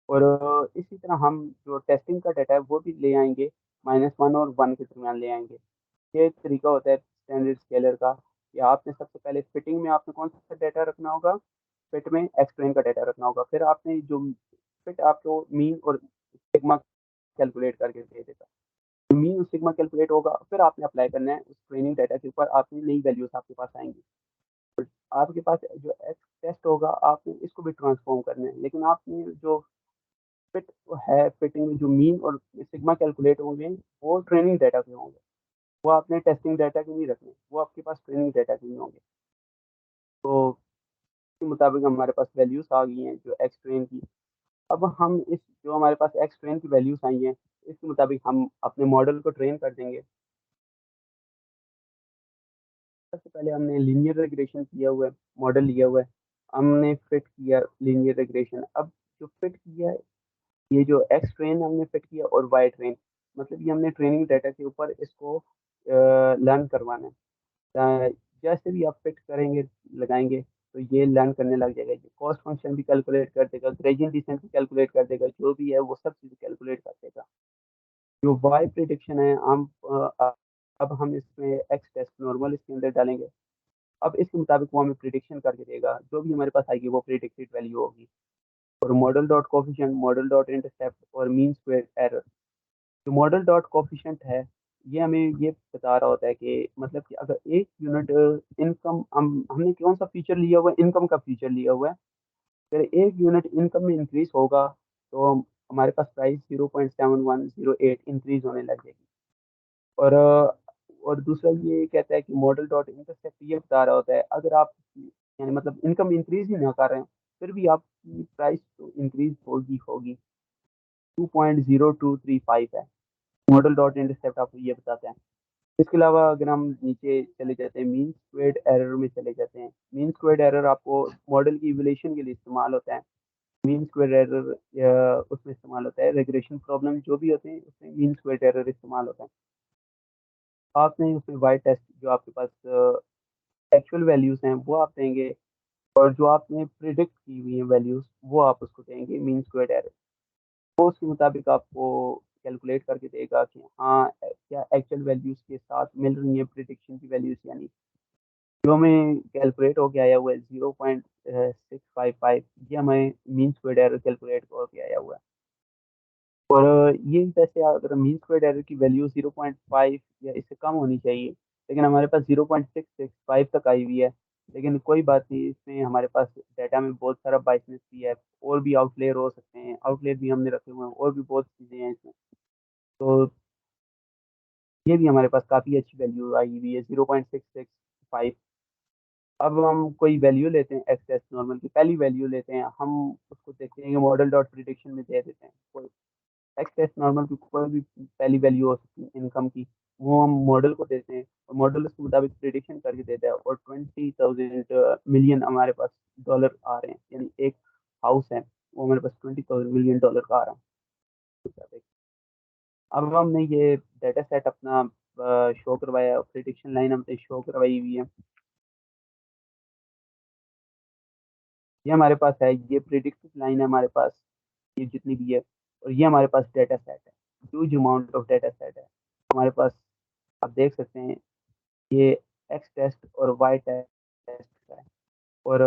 और इसी तरह हम जो टेस्टिंग का डाटा है वो भी ले आएंगे, -1 और 1 के दरमियान ले आएंगे। ये एक तरीका होता है स्टैंडर्ड स्केलर का, कि आपने सबसे पहले फिटिंग में आपने कौन सा डाटा रखना होगा, फिट में एक्सप्लेन का डाटा रखना होगा, फिर आपने जो फिट आपको मीन और सिग्मा कैलकुलेट करके दे देगा। मीन और सिग्मा कैलकुलेट होगा, फिर आपने अप्लाई करना है उस ट्रेनिंग डाटा के ऊपर, आपने नई वैल्यूज आपके पास आएंगी। आपके पास जो एक्स टेस्ट होगा, आपने इसको भी ट्रांसफॉर्म करना है, लेकिन आपने जो फिट है, फिटिंग में जो मीन और सिग्मा कैलकुलेट होंगे वो ट्रेनिंग डाटा के होंगे, वो आपने टेस्टिंग डाटा के नहीं रखने, वो आपके पास ट्रेनिंग डाटा के नहीं होंगे। तो इसके मुताबिक हमारे पास वैल्यूज आ गई हैं जो एक्स ट्रेन की। अब हम इस जो हमारे पास एक्स ट्रेन की वैल्यूज आई हैं, इसके मुताबिक हम अपने मॉडल को ट्रेन कर देंगे। सबसे पहले हमने लीनियर रिग्रेशन किया हुआ है, मॉडल लिया हुआ है, हमने फिट किया लीनियर रिग्रेशन। अब जो फिट किया है, ये जो एक्स ट्रेन हमने फिट किया और वाई ट्रेन, मतलब ये हमने ट्रेनिंग डाटा के ऊपर इसको लर्न करवाना है। जैसे भी आप फिट करेंगे, लगाएंगे, तो ये लर्न करने लग जाएगा, ये कॉस्ट फंक्शन भी कैलकुलेट कर देगा, ग्रेडियंट डिसेंट भी कैलकुलेट कर देगा, जो भी है वो सब चीज़ कैलकुलेट कर देगा। जो वाई प्रिडिक्शन है, अब हम इसमें एक्स टेस्ट नॉर्मल इसके अंदर डालेंगे। अब इसके मुताबिक वो हमें प्रिडिक्शन करके देगा, जो भी हमारे पास आएगी वो प्रिडिक्टेड वैल्यू होगी। और model dot coefficient, model dot intercept और मीन स्क्वायर एरर। जो मॉडल डॉट कोफिशिएंट है, ये हमें ये बता रहा होता है कि मतलब कि अगर 1 यूनिट इनकम, हमने कौन सा फीचर लिया हुआ है, इनकम का फीचर लिया हुआ है। अगर 1 यूनिट इनकम में इंक्रीज होगा, तो हमारे पास प्राइस 0.7108 इंक्रीज होने लग जाएगी। और और दूसरा ये कहता है कि मॉडल डॉट इंटरसेप्ट ये बता रहा होता है, अगर आप, यानी मतलब इनकम इंक्रीज ही ना कर रहे हैं, फिर भी आपकी प्राइस तो इंक्रीज होगी होगी। 2.0235 है मॉडल डॉट इंटरसेप्ट, आपको ये बताते हैं। इसके अलावा अगर हम नीचे चले जाते हैं, मीन स्क्वेयर्ड एरर में चले जाते हैं। मीन स्क्वेयर्ड एरर आपको मॉडल की इवोल्यूशन के लिए इस्तेमाल होता है। मीन स्क्वेयर्ड एरर उसमें इस्तेमाल होता है, रेग्रेशन प्रॉब्लम जो भी होते हैं उसमें मीन स्क्वेयर्ड एरर इस्तेमाल होता है। आपने उसमें वाई टेस्ट जो आपके पास एक्चुअल वैल्यूज हैं वो आप देंगे, और जो आपने प्रिडिक्ट की हुई है वैल्यूज वो आप उसको देंगे मीन स्क्वेयर्ड एरर। तो उसके मुताबिक आपको कैलकुलेट करके देगा कि हाँ क्या एक्चुअल वैल्यूज के साथ मिल रही है प्रिडिक्शन की वैल्यूज या नहीं। जो हमें कैलकुलेट होके आया हुआ है 0.655, ये हमें मीन स्क्वेयर्ड एरर कैलकुलेट होके आया हुआ है। और ये वैसे अगर मीन स्क्वेयर्ड एरर की वैल्यू 0.5 या इससे कम होनी चाहिए, लेकिन हमारे पास 0.665 तक आई हुई है। लेकिन कोई बात नहीं, इसमें हमारे पास डाटा में बहुत सारा बाइसनेस भी है, और भी आउटलेयर हो सकते हैं, आउटलेयर भी हमने रखे हुए हैं, और भी बहुत चीज़ें हैं इसमें। तो ये भी हमारे पास काफ़ी अच्छी वैल्यू आई हुई है 0.665। अब हम कोई वैल्यू लेते हैं एक्स टेस्ट नॉर्मल की, पहली वैल्यू लेते हैं, हम उसको देखते हैं कि मॉडल डॉट प्रिडिक्शन में दे देते हैं कोई एक्स टेस्ट नॉर्मल की कोई भी पहली वैल्यू हो सकती है इनकम की, वो हम मॉडल को देते हैं और मॉडल उसके मुताबिक प्रिडिक्शन करके देता है, और 20,000 मिलियन हमारे पास डॉलर आ रहे हैं, यानी एक हाउस है वो हमारे पास $20,000 का आ रहा है। अब हमने ये डाटा सेट अपना शो करवाया, प्रिडिक्शन लाइन हमने शो करवाई हुई है, ये हमारे पास है, ये प्रिडिक्टेड लाइन है हमारे पास, ये जितनी भी है, और ये हमारे पास डाटा सेट है, huge amount of data set है हमारे पास। आप देख सकते हैं ये एक्स टेस्ट और वाई टेस्ट का है, और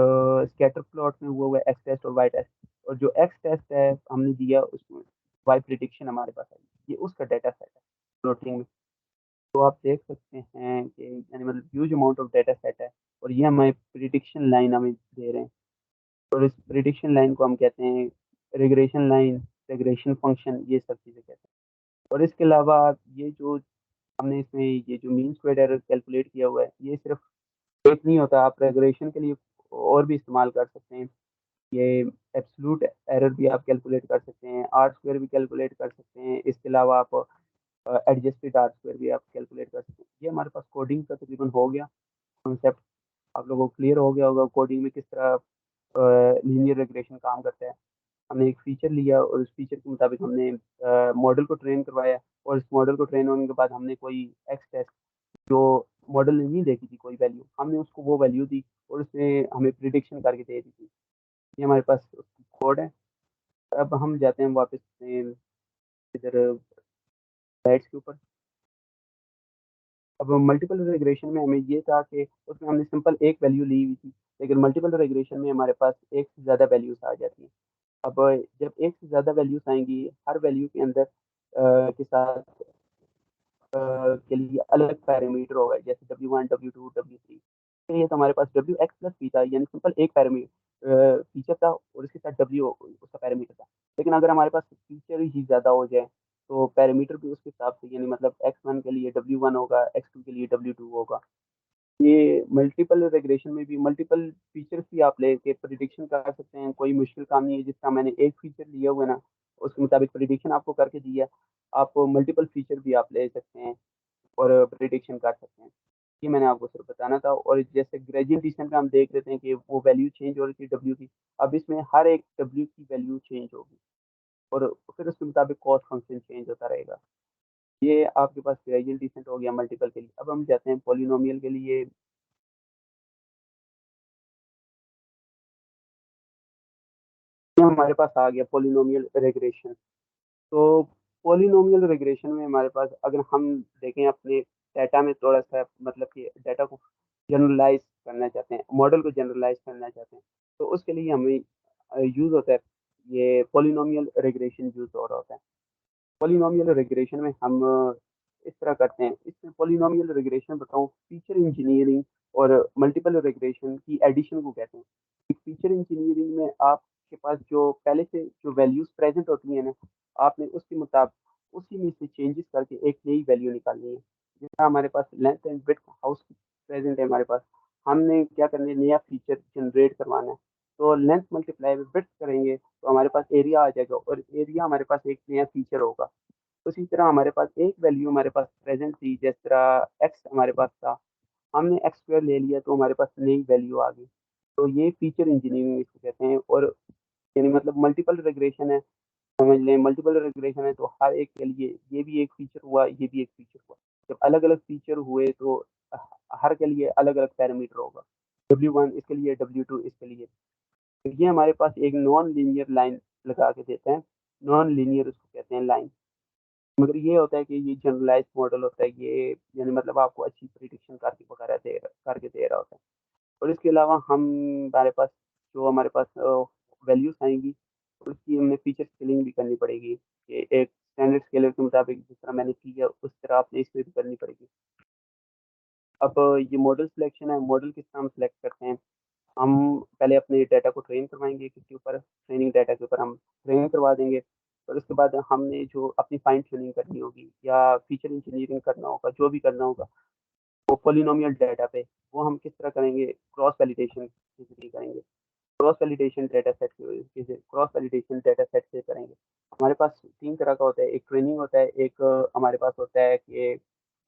स्कैटर प्लॉट में हुआ हुआ है एक्स टेस्ट और वाई टेस्ट, और जो एक्स टेस्ट है हमने दिया उसमें वाई प्रिडिक्शन हमारे पास है, ये उसका डाटा सेट है प्लॉटिंग में। तो आप देख सकते हैं कि यानी मतलब huge amount of data set है, और ये हमें प्रिडिक्शन लाइन हमें दे रहे हैं, और इस प्रिडिक्शन लाइन को हम कहते हैं रिग्रेशन लाइन, रिग्रेशन फंक्शन, ये सब चीज़ें कहते हैं। और इसके अलावा ये जो हमने इसमें ये जो मीन स्क्वेयर्ड एरर कैलकुलेट किया हुआ है, ये सिर्फ एक नहीं होता, आप रेगुलेशन के लिए और भी इस्तेमाल कर सकते हैं। ये एब्सोल्यूट एरर भी आप कैलकुलेट कर सकते हैं, आर स्क्वायर भी कैलकुलेट कर सकते हैं, इसके अलावा आप एडजस्टेड आर स्क्वायर भी आप कैलकुलेट कर सकते हैं। ये हमारे पास कोडिंग का तकरीबन हो गया कॉन्सेप्ट, आप लोगों को क्लियर हो गया होगा कोडिंग में किस तरह लीनियर रिग्रेशन काम करता है। हमने एक फीचर लिया और उस फीचर के मुताबिक हमने मॉडल को ट्रेन करवाया, और इस मॉडल को ट्रेन होने के बाद हमने कोई एक्स टेस्ट जो मॉडल ने नहीं देखी थी कोई वैल्यू, हमने उसको वो वैल्यू दी, और उसने हमें प्रिडिक्शन करके दे दी थी। ये हमारे पास कोड है। अब हम जाते हैं वापस से इधर स्लाइड्स के ऊपर। अब मल्टीपल रिग्रेशन में हमें ये था कि उसमें हमने सिंपल एक वैल्यू ली हुई थी, लेकिन मल्टीपल रिग्रेशन में हमारे पास एक से ज़्यादा वैल्यूज आ जाती हैं। अब जब एक से ज़्यादा वैल्यूज आएंगी, हर वैल्यू के अंदर के साथ के लिए अलग पैरामीटर होगा, जैसे W1, W2, W3। तो ये तो हमारे पास डब्ल्यू एक्स प्लस पी था, यानी सिंपल एक पैरामीटर फीचर था, और इसके साथ डब्ल्यू उसका पैरामीटर था। लेकिन अगर हमारे पास फीचर ही ज़्यादा हो जाए, तो पैरामीटर भी उसके हिसाब से, यानी मतलब X1 के लिए W1 होगा, X2 के लिए W2 होगा। ये मल्टीपल रिग्रेशन में भी मल्टीपल फीचर्स भी आप लेके प्रिडिक्शन कर सकते हैं, कोई मुश्किल काम नहीं है। जिस तरह मैंने एक फीचर लिया हुआ है ना, उसके मुताबिक प्रिडिक्शन आपको करके दिया, आप मल्टीपल फीचर भी आप ले सकते हैं और प्रिडिक्शन कर सकते हैं। ये मैंने आपको सिर्फ बताना था। और जैसे ग्रेजुअल डिसीजन में हम देख लेते हैं कि वो वैल्यू चेंज हो रही थी डब्ल्यू की, अब इसमें हर एक डब्ल्यू की वैल्यू चेंज होगी, और फिर उसके मुताबिक कॉस्ट फंक्शन चेंज होता रहेगा। ये आपके पास ग्रेजुअल डिसेंट हो गया मल्टीपल के लिए। अब हम जाते हैं पॉलिनोमियल के लिए। ये हमारे पास आ गया पॉलिनोमियल रिग्रेशन। तो पॉलिनोमियल रिग्रेशन में हमारे पास अगर हम देखें अपने डाटा में थोड़ा सा, मतलब कि डाटा को जनरलाइज करना चाहते हैं, मॉडल को जनरलाइज करना चाहते हैं, तो उसके लिए हमें यूज़ होता है ये पॉलिनोमियल रिग्रेशन यूज़ हो रहा होता है। पॉलिनोमियल रिग्रेशन में हम इस तरह करते हैं, इसमें पॉलिनोमियल रिग्रेशन बताऊं, फीचर इंजीनियरिंग और मल्टीपल रिग्रेशन की एडिशन को कहते हैं। फीचर इंजीनियरिंग में आपके पास जो पहले से जो वैल्यूज प्रेजेंट होती हैं ना, आपने उसके मुताबिक उसी में से चेंजेस करके एक नई वैल्यू निकालनी है। जैसा हमारे पास length and width house present है हमारे पास, हमने क्या करना है, नया फीचर जनरेट करवाना है। तो लेंथ मल्टीप्लाई में विड्थ करेंगे तो हमारे पास एरिया आ जाएगा, और एरिया हमारे पास एक नया फीचर होगा। उसी तरह हमारे पास एक वैल्यू हमारे पास प्रेजेंट थी, जिस तरह एक्स हमारे पास था, हमने एक्स स्क्वायर ले लिया तो हमारे पास नई वैल्यू आ गई। तो ये फीचर इंजीनियरिंग इसको कहते हैं। और यानी मतलब मल्टीपल रिग्रेशन है, समझ लें मल्टीपल रिग्रेशन है, तो हर एक के लिए ये भी एक फीचर हुआ, ये भी एक फीचर हुआ। जब अलग अलग फीचर हुए तो हर के लिए अलग अलग पैरामीटर होगा, W1 इसके लिए, W2 इसके लिए। तो ये हमारे पास एक नॉन लीनियर लाइन लगा के देते हैं, नॉन लीनियर उसको कहते हैं लाइन। मगर ये होता है कि ये जनरलाइज्ड मॉडल होता है, ये यानी मतलब आपको अच्छी प्रिडिक्शन करके दे रहा होता है। और इसके अलावा हमारे पास जो हमारे पास वैल्यूज आएंगी, और उसकी हमने फीचर स्केलिंग भी करनी पड़ेगी कि एक स्टैंडर्ड स्केलर के मुताबिक जिस तरह मैंने की है उस तरह आपने इसमें भी करनी पड़ेगी। अब ये मॉडल सिलेक्शन है, मॉडल किस तरह हम सेलेक्ट करते हैं। हम पहले अपने डाटा को ट्रेन करवाएंगे, किसके ऊपर, ट्रेनिंग डाटा के ऊपर हम ट्रेन करवा देंगे। और उसके बाद हमने जो अपनी फाइन ट्यूनिंग करनी होगी या फीचर इंजीनियरिंग करना होगा, जो भी करना होगा वो पॉलिनोमियल डाटा पे, वो हम किस तरह करेंगे, क्रॉस वैलिडेशन के जरिए करेंगे। क्रॉस वैलिडेशन डाटा सेट से करेंगे। हमारे पास तीन तरह का होता है, एक ट्रेनिंग होता है, एक हमारे पास होता है कि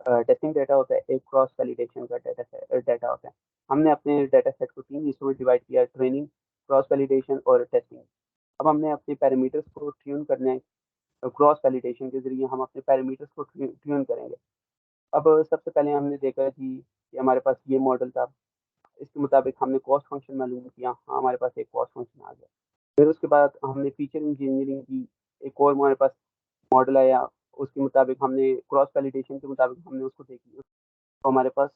टेस्टिंग डाटा होता है, एक क्रॉस वैलिडेशन का डाटा होता है। हमने अपने डाटा सेट को तीन हिस्सों में डिवाइड किया, ट्रेनिंग, क्रॉस वैलिडेशन और टेस्टिंग। अब हमने अपने पैरामीटर्स को ट्यून करना है, क्रॉस वैलिडेशन के जरिए हम अपने पैरामीटर्स को ट्यून करेंगे। अब सबसे पहले हमने देखा कि हमारे पास ये मॉडल था, इसके मुताबिक हमने कॉस्ट फंक्शन मालूम किया, हाँ हमारे पास एक कॉस्ट फंक्शन आ गया। फिर उसके बाद हमने फीचर इंजीनियरिंग की, एक और हमारे पास मॉडल आया, उसके मुताबिक हमने क्रॉस वैलिडेशन के मुताबिक हमने उसको देखी, तो हमारे पास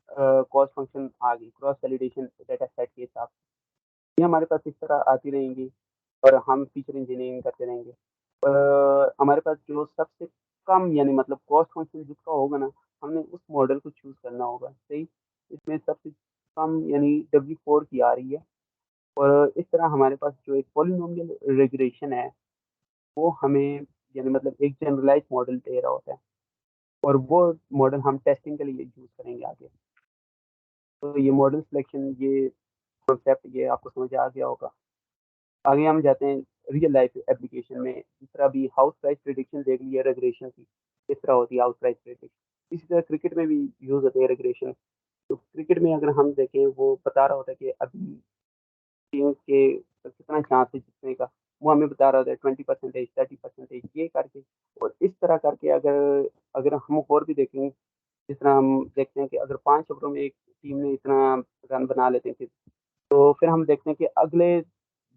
कॉस्ट फंक्शन आ गई क्रॉस वैलिडेशन डाटा सेट के हिसाब से। ये हमारे पास इस तरह आती रहेंगी और हम फीचर इंजीनियरिंग करते रहेंगे। हमारे पास जो सबसे कम यानी मतलब कॉस्ट फंक्शन जिसका होगा ना, हमने उस मॉडल को चूज करना होगा, सही। इसमें सबसे कम यानी W4 की आ रही है। और इस तरह हमारे पास जो एक पॉलिनोमियल रिग्रेशन है, वो हमें यानी मतलब एक जनरलाइज मॉडल दे रहा होता है, और वो मॉडल हम टेस्टिंग के लिए यूज करेंगे आगे। तो ये मॉडल सिलेक्शन, ये कॉन्सेप्ट, ये आपको समझ आ गया होगा। आगे हम जाते हैं रियल लाइफ एप्लीकेशन में। जिस तरह अभी हाउस प्राइस प्रिडिक्शन देख लिया रेगुलेशन की, किस तरह होती है हाउस प्राइस प्रिडिक्शन, इसी तरह क्रिकेट में भी यूज होते हैं रेगुलेशन। तो क्रिकेट में अगर हम देखें, वो बता रहा होता है कि अभी टीम के कितना चांस है जीतने का, वो हमें बता रहा होता है 20%, 30%, ये करके। और इस तरह करके अगर अगर हम और भी देखेंगे, जिस तरह हम देखते हैं कि अगर 5 ओवरों में एक टीम ने इतना रन बना लेते हैं, तो फिर हम देखते हैं कि अगले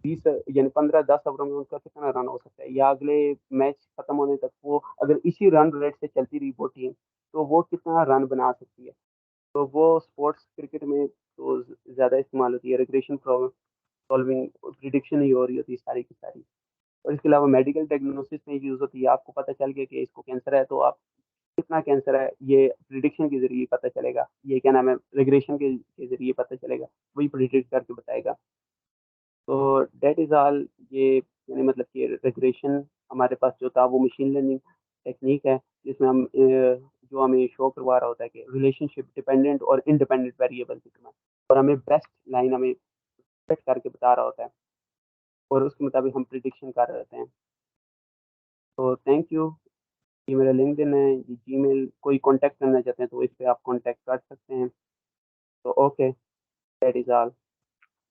20 यानी 15-10 ओवरों में उनका कितना रन हो सकता है, या अगले मैच खत्म होने तक वो अगर इसी रन रेट से चलती रही वो टीम, तो वो कितना रन बना सकती है। तो वो स्पोर्ट्स क्रिकेट में तो ज़्यादा इस्तेमाल होती है, रेगुलेशन सॉल्विंग प्रिडिक्शन ही हो रही होती है सारी की सारी। और इसके अलावा मेडिकल डायग्नोसिस में यूज़ होती है, आपको पता चल गया कि इसको कैंसर है, तो आप कितना कैंसर है ये प्रिडिक्शन के जरिए पता चलेगा, ये क्या नाम है, रेगुलेशन के जरिए पता चलेगा, वही प्रिडिक्ट करके बताएगा। तो दैट इज़ ऑल। ये यानी मतलब कि रेगुलेशन हमारे पास जो था वो मशीन लर्निंग टेक्निक है, जिसमें हम जो हमें शो करवा रहा होता है कि रिलेशनशिप डिपेंडेंट और इंडिपेंडेंट वेरिएबल कितना, और हमें बेस्ट लाइन हमें सेट करके बता रहा होता है, और उसके मुताबिक हम प्रिडिक्शन कर रहे होते हैं। तो थैंक यू। ये मेरा लिंक्डइन है, ये जीमेल, कोई कांटेक्ट करना चाहते हैं तो इस पे आप कांटेक्ट कर सकते हैं। तो ओके, दैट इज़ ऑल।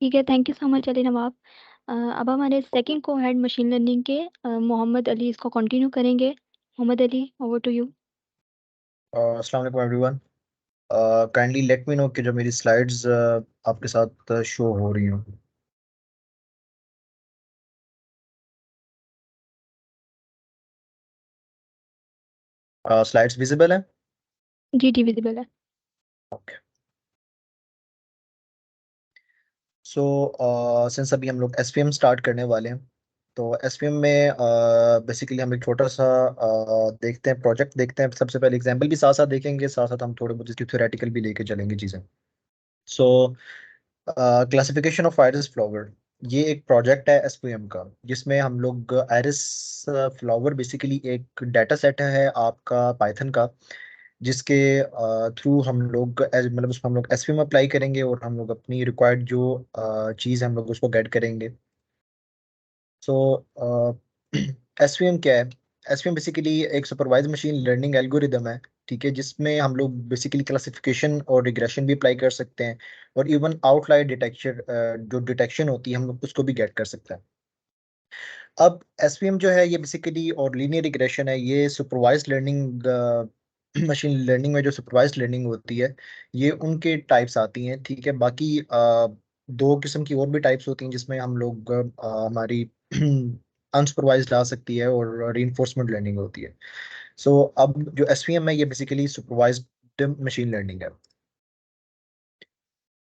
ठीक है, thank you so much Ali Nawab. अब हमारे सेकंड को हेड मशीन लर्निंग के मोहम्मद अली इसको कंटिन्यू करेंगे। Mohammad Ali, over to you. अस्सलाम वालेकुम everyone. Kindly let me know कि जो मेरी स्लाइड्स आपके साथ शो हो रही हो। स्लाइड्स विजिबल है? जी जी, विजिबल है। ओके। सो सिंस अभी हम लोग एसवीएम स्टार्ट करने वाले हैं, तो एसवीएम में बेसिकली हम एक छोटा सा देखते हैं, प्रोजेक्ट देखते हैं। सबसे पहले एग्जांपल भी साथ साथ देखेंगे, साथ साथ हम थोड़े बहुत इसकी थ्योरेटिकल भी लेके चलेंगे चीज़ें। सो क्लासिफिकेशन ऑफ आइरिस फ्लावर, ये एक प्रोजेक्ट है एसपीएम का, जिसमें हम लोग आइरिस फ्लावर बेसिकली एक डाटा सेट है आपका पाइथन का, जिसके थ्रू हम लोग मतलब उसमें हम लोग एसपीएम अप्लाई करेंगे और हम लोग अपनी रिक्वायर्ड जो चीज़ है हम लोग उसको गेट करेंगे। सो एसवीएम क्या है? एसवीएम बेसिकली एक सुपरवाइज्ड मशीन लर्निंग एल्गोरिदम है, ठीक है, जिसमें हम लोग बेसिकली क्लासिफिकेशन और रिग्रेशन भी अप्लाई कर सकते हैं, और इवन आउटलायर डिटेक्शन, जो डिटेक्शन होती है हम लोग उसको भी गेट कर सकते हैं। अब एसवीएम जो है ये बेसिकली और लीनियर रिग्रेशन है, ये सुपरवाइज्ड लर्निंग मशीन लर्निंग में जो सुपरवाइज्ड लर्निंग होती है, ये उनके टाइप्स आती हैं, ठीक है। बाकी दो किस्म की और भी टाइप्स होती हैं जिसमें हम लोग हमारी अनसुपरवाइज्ड आ सकती है और रीइंफोर्समेंट लर्निंग होती है। सो अब जो एसवीएम है ये बेसिकली सुपरवाइज्ड मशीन लर्निंग है।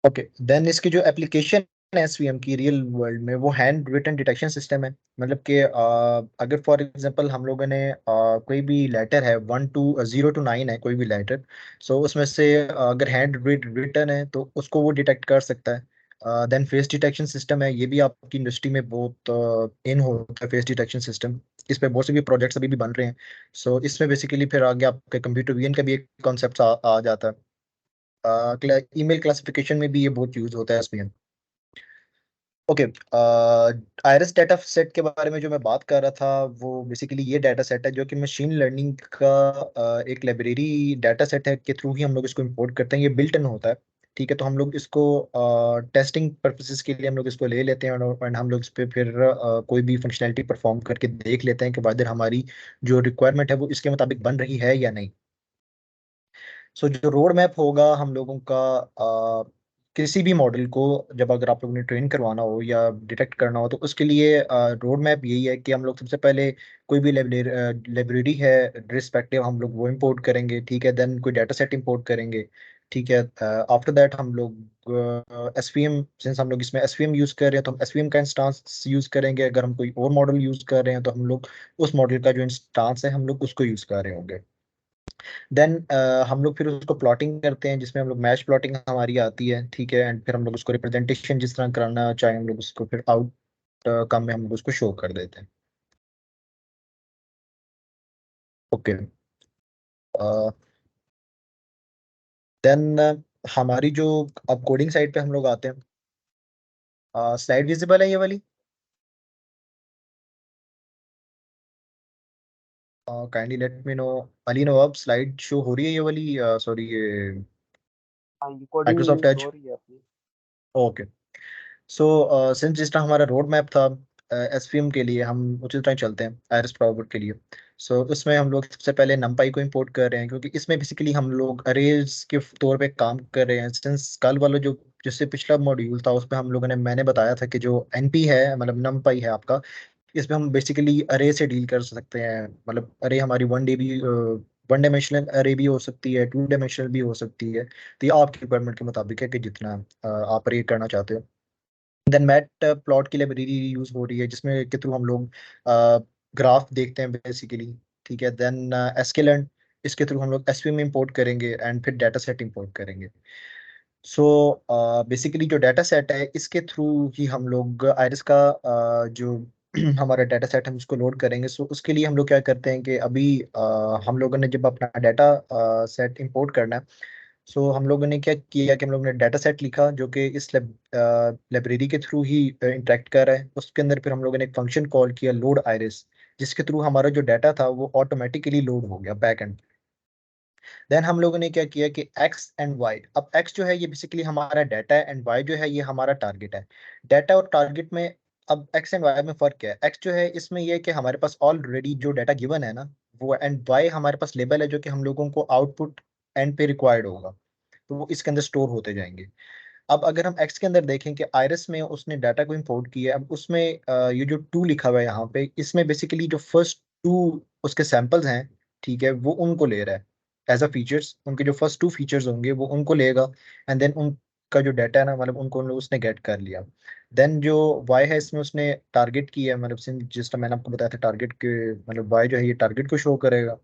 ओके, देन इसकी जो एप्लीकेशन है एसवीएम की रियल वर्ल्ड में, वो हैंड रिटन डिटेक्शन सिस्टम है। मतलब कि अगर फॉर एग्जांपल हम लोगों ने कोई भी लेटर है 0 to 9 है कोई भी लेटर, सो उसमें से अगर हैंड रिटन है तो उसको वो डिटेक्ट कर सकता है। देन फेस डिटेक्शन सिस्टम है, ये भी आपकी इंडस्ट्री में बहुत इन होता है फेस डिटेक्शन सिस्टम। इस पे बहुत से भी प्रोजेक्ट्स अभी भी बन रहे हैं। सो इसमें बेसिकली फिर आगे आपके कंप्यूटर विजन का भी एक कॉन्सेप्ट आ जाता है। ईमेल क्लासिफिकेशन में भी ये बहुत यूज होता है इसमें। ओके, आयरस डाटा सेट के बारे में जो मैं बात कर रहा था, वो बेसिकली ये डाटा सेट है जो कि मशीन लर्निंग का एक लाइब्रेरी डाटा सेट है के थ्रू ही हम लोग इसको इंपोर्ट करते हैं। ये बिल्ट इन होता है, ठीक है। तो हम लोग इसको टेस्टिंग पर्पसेस के लिए हम लोग इसको ले लेते हैं और हम लोग इस पे फिर कोई भी फंक्शनैलिटी परफॉर्म करके देख लेते हैं कि whether हमारी जो रिक्वायरमेंट है वो इसके मुताबिक बन रही है या नहीं। सो जो रोड मैप होगा हम लोगों का, किसी भी मॉडल को जब अगर आप लोगों ने ट्रेन करवाना हो या डिटेक्ट करना हो, तो उसके लिए रोड मैप यही है कि हम लोग सबसे पहले कोई भी लाइब्रेरी है रिस्पेक्टिव हम लोग वो इंपोर्ट करेंगे, ठीक है। देन कोई डाटा सेट इंपोर्ट करेंगे, ठीक है। आफ्टर दैट हम लोग एसवीएम, सिंस हम लोग इसमें एसवीएम यूज कर रहे हैं तो हम एसवीएम का इंस्टांस यूज करेंगे। अगर हम कोई और मॉडल यूज कर रहे हैं तो हम लोग उस मॉडल का जो इंस्टांस है हम लोग उसको यूज कर रहे होंगे। देन हम लोग फिर उसको प्लॉटिंग करते हैं, जिसमें हम लोग मैच प्लॉटिंग हमारी आती है, ठीक है। एंड फिर हम लोग उसको रिप्रेजेंटेशन जिस तरह कराना चाहें हम लोग उसको फिर आउट कम में हम लोग उसको शो कर देते हैं। ओके, देन हमारी जो, अब कोडिंग साइड पे हम लोग आते हैं। स्लाइड विजिबल है ये वाली? Kindly let me know. Ali Nawab, slide show हो रही है ये वाली? सॉरी, ये हाँ, ये कोडिंग माइक्रोसॉफ्ट एज। हो रही है अपनी। ओके, सो सिंस जिस तरह हमारा रोड मैप था एसवीएम के लिए, हम उसी तरह चलते हैं आयरस प्रॉवर्ट के लिए। सो उसमें हम लोग सबसे पहले नंपाई को इंपोर्ट कर रहे हैं, क्योंकि इसमें बेसिकली हम लोग अरेज के तौर पे काम कर रहे हैं। सिंस कल वाला जो जिससे पिछला मॉड्यूल था उस पर हम लोगों ने, मैंने बताया था कि जो एनपी है मतलब नंपाई है आपका, इसमें हम बेसिकली अरे से डील कर सकते हैं। मतलब अरे हमारी वन डायमेंशनल अरे भी हो सकती है, टू डायमेंशनल भी हो सकती है। तो ये आपकी रिक्वायरमेंट के मुताबिक है कि जितना आप अरे करना चाहते हो। देन मैट प्लॉट की लाइब्रेरी यूज हो रही है, जिसमें के थ्रू हम लोग ग्राफ देखते हैं बेसिकली, ठीक है। देन एस्केलेंट, इसके थ्रू हम लोग एसवीएम इंपोर्ट करेंगे एंड फिर डाटा सेट इंपोर्ट करेंगे। सो बेसिकली जो डाटा सेट है इसके थ्रू ही हम लोग आयरिस का जो हमारा डाटा सेट हम उसको लोड करेंगे। सो उसके लिए हम लोग क्या करते हैं कि अभी हम लोगों ने जब अपना डाटा सेट इंपोर्ट करना है, सो हम लोगों ने क्या किया कि हम लोगों ने डाटा सेट लिखा जो कि इस लाइब्रेरी के थ्रू ही इंटरेक्ट कर रहा है। उसके अंदर फिर हम लोगों ने एक फंक्शन कॉल किया लोड आइरिस, जिसके थ्रू हमारा जो डाटा था वो ऑटोमेटिकली लोड हो गया बैक एंड। देन हम लोगों ने क्या किया कि एक्स एंड वाई, अब एक्स जो है ये बेसिकली हमारा डाटा है एंड वाई जो है ये हमारा टारगेट है। डाटा और टारगेट में अब एक्स एंड वाई में फर्क क्या है? एक्स जो है इसमें ये है कि हमारे पास ऑलरेडी जो डाटा गिवन है ना वो, एंड वाई हमारे पास लेबल है जो कि हम लोगों को आउटपुट एंड पे रिक्वायर्ड होगा, तो वो इसके अंदर स्टोर होते जाएंगे। अब अगर हम एक्स के अंदर देखें कि आयरस में उसने डाटा को इंपोर्ट किया, अब उसमें ये जो टू लिखा हुआ है यहाँ पे, इसमें बेसिकली जो फर्स्ट टू उसके सैंपल्स हैं, ठीक है, वो उनको ले रहा है एज अ फीचर्स। उनके जो फर्स्ट टू फीचर्स होंगे वो उनको लेगा एंड देन उनका जो डाटा है ना मतलब उनको उसने गेट कर लिया। देन जो वाई है इसमें उसने टारगेट किया, मतलब जिस तरह मैंने आपको बताया था टारगेट के, मतलब वाई जो है ये टारगेट को शो करेगा।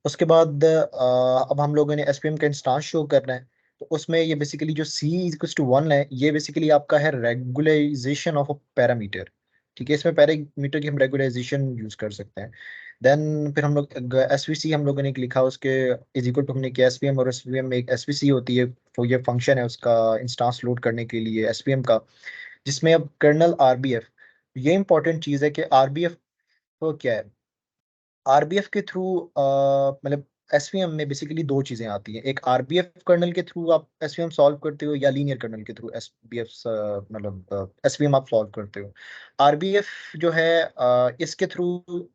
उसके बाद अब हम लोगों ने एसपीएम का इंस्टांस शो करना है। तो उसमें ये बेसिकली जो सी इक्वल्स टू 1 है, ये बेसिकली आपका है रेगुलराइजेशन ऑफ अ पैरामीटर, ठीक है। इसमें पैरामीटर की हम रेगुलराइजेशन यूज कर सकते हैं। देन फिर हम लोग एसवीसी हम लोगों ने लिखा, उसके इज इक्वल टू हमने किया एसपीएम, और एसपीएम में एक एसवीसी होती है, तो ये फंक्शन है उसका इंस्टांस लोड करने के लिए एसपीएम का, जिसमें अब कर्नल आरबीएफ, ये इंपॉर्टेंट चीज है कि आरबीएफ तो क्या है? आरबीएफ के थ्रू मतलब एसवीएम में बेसिकली दो चीजें आती हैं। एक आरबीएफ कर्नल के थ्रू आप एसवीएम सॉल्व करते हो, या लीनियर कर्नल के थ्रू एसबीएफ मतलब एसवीएम आप सॉल्व करते हो। आरबीएफ जो है इसके थ्रू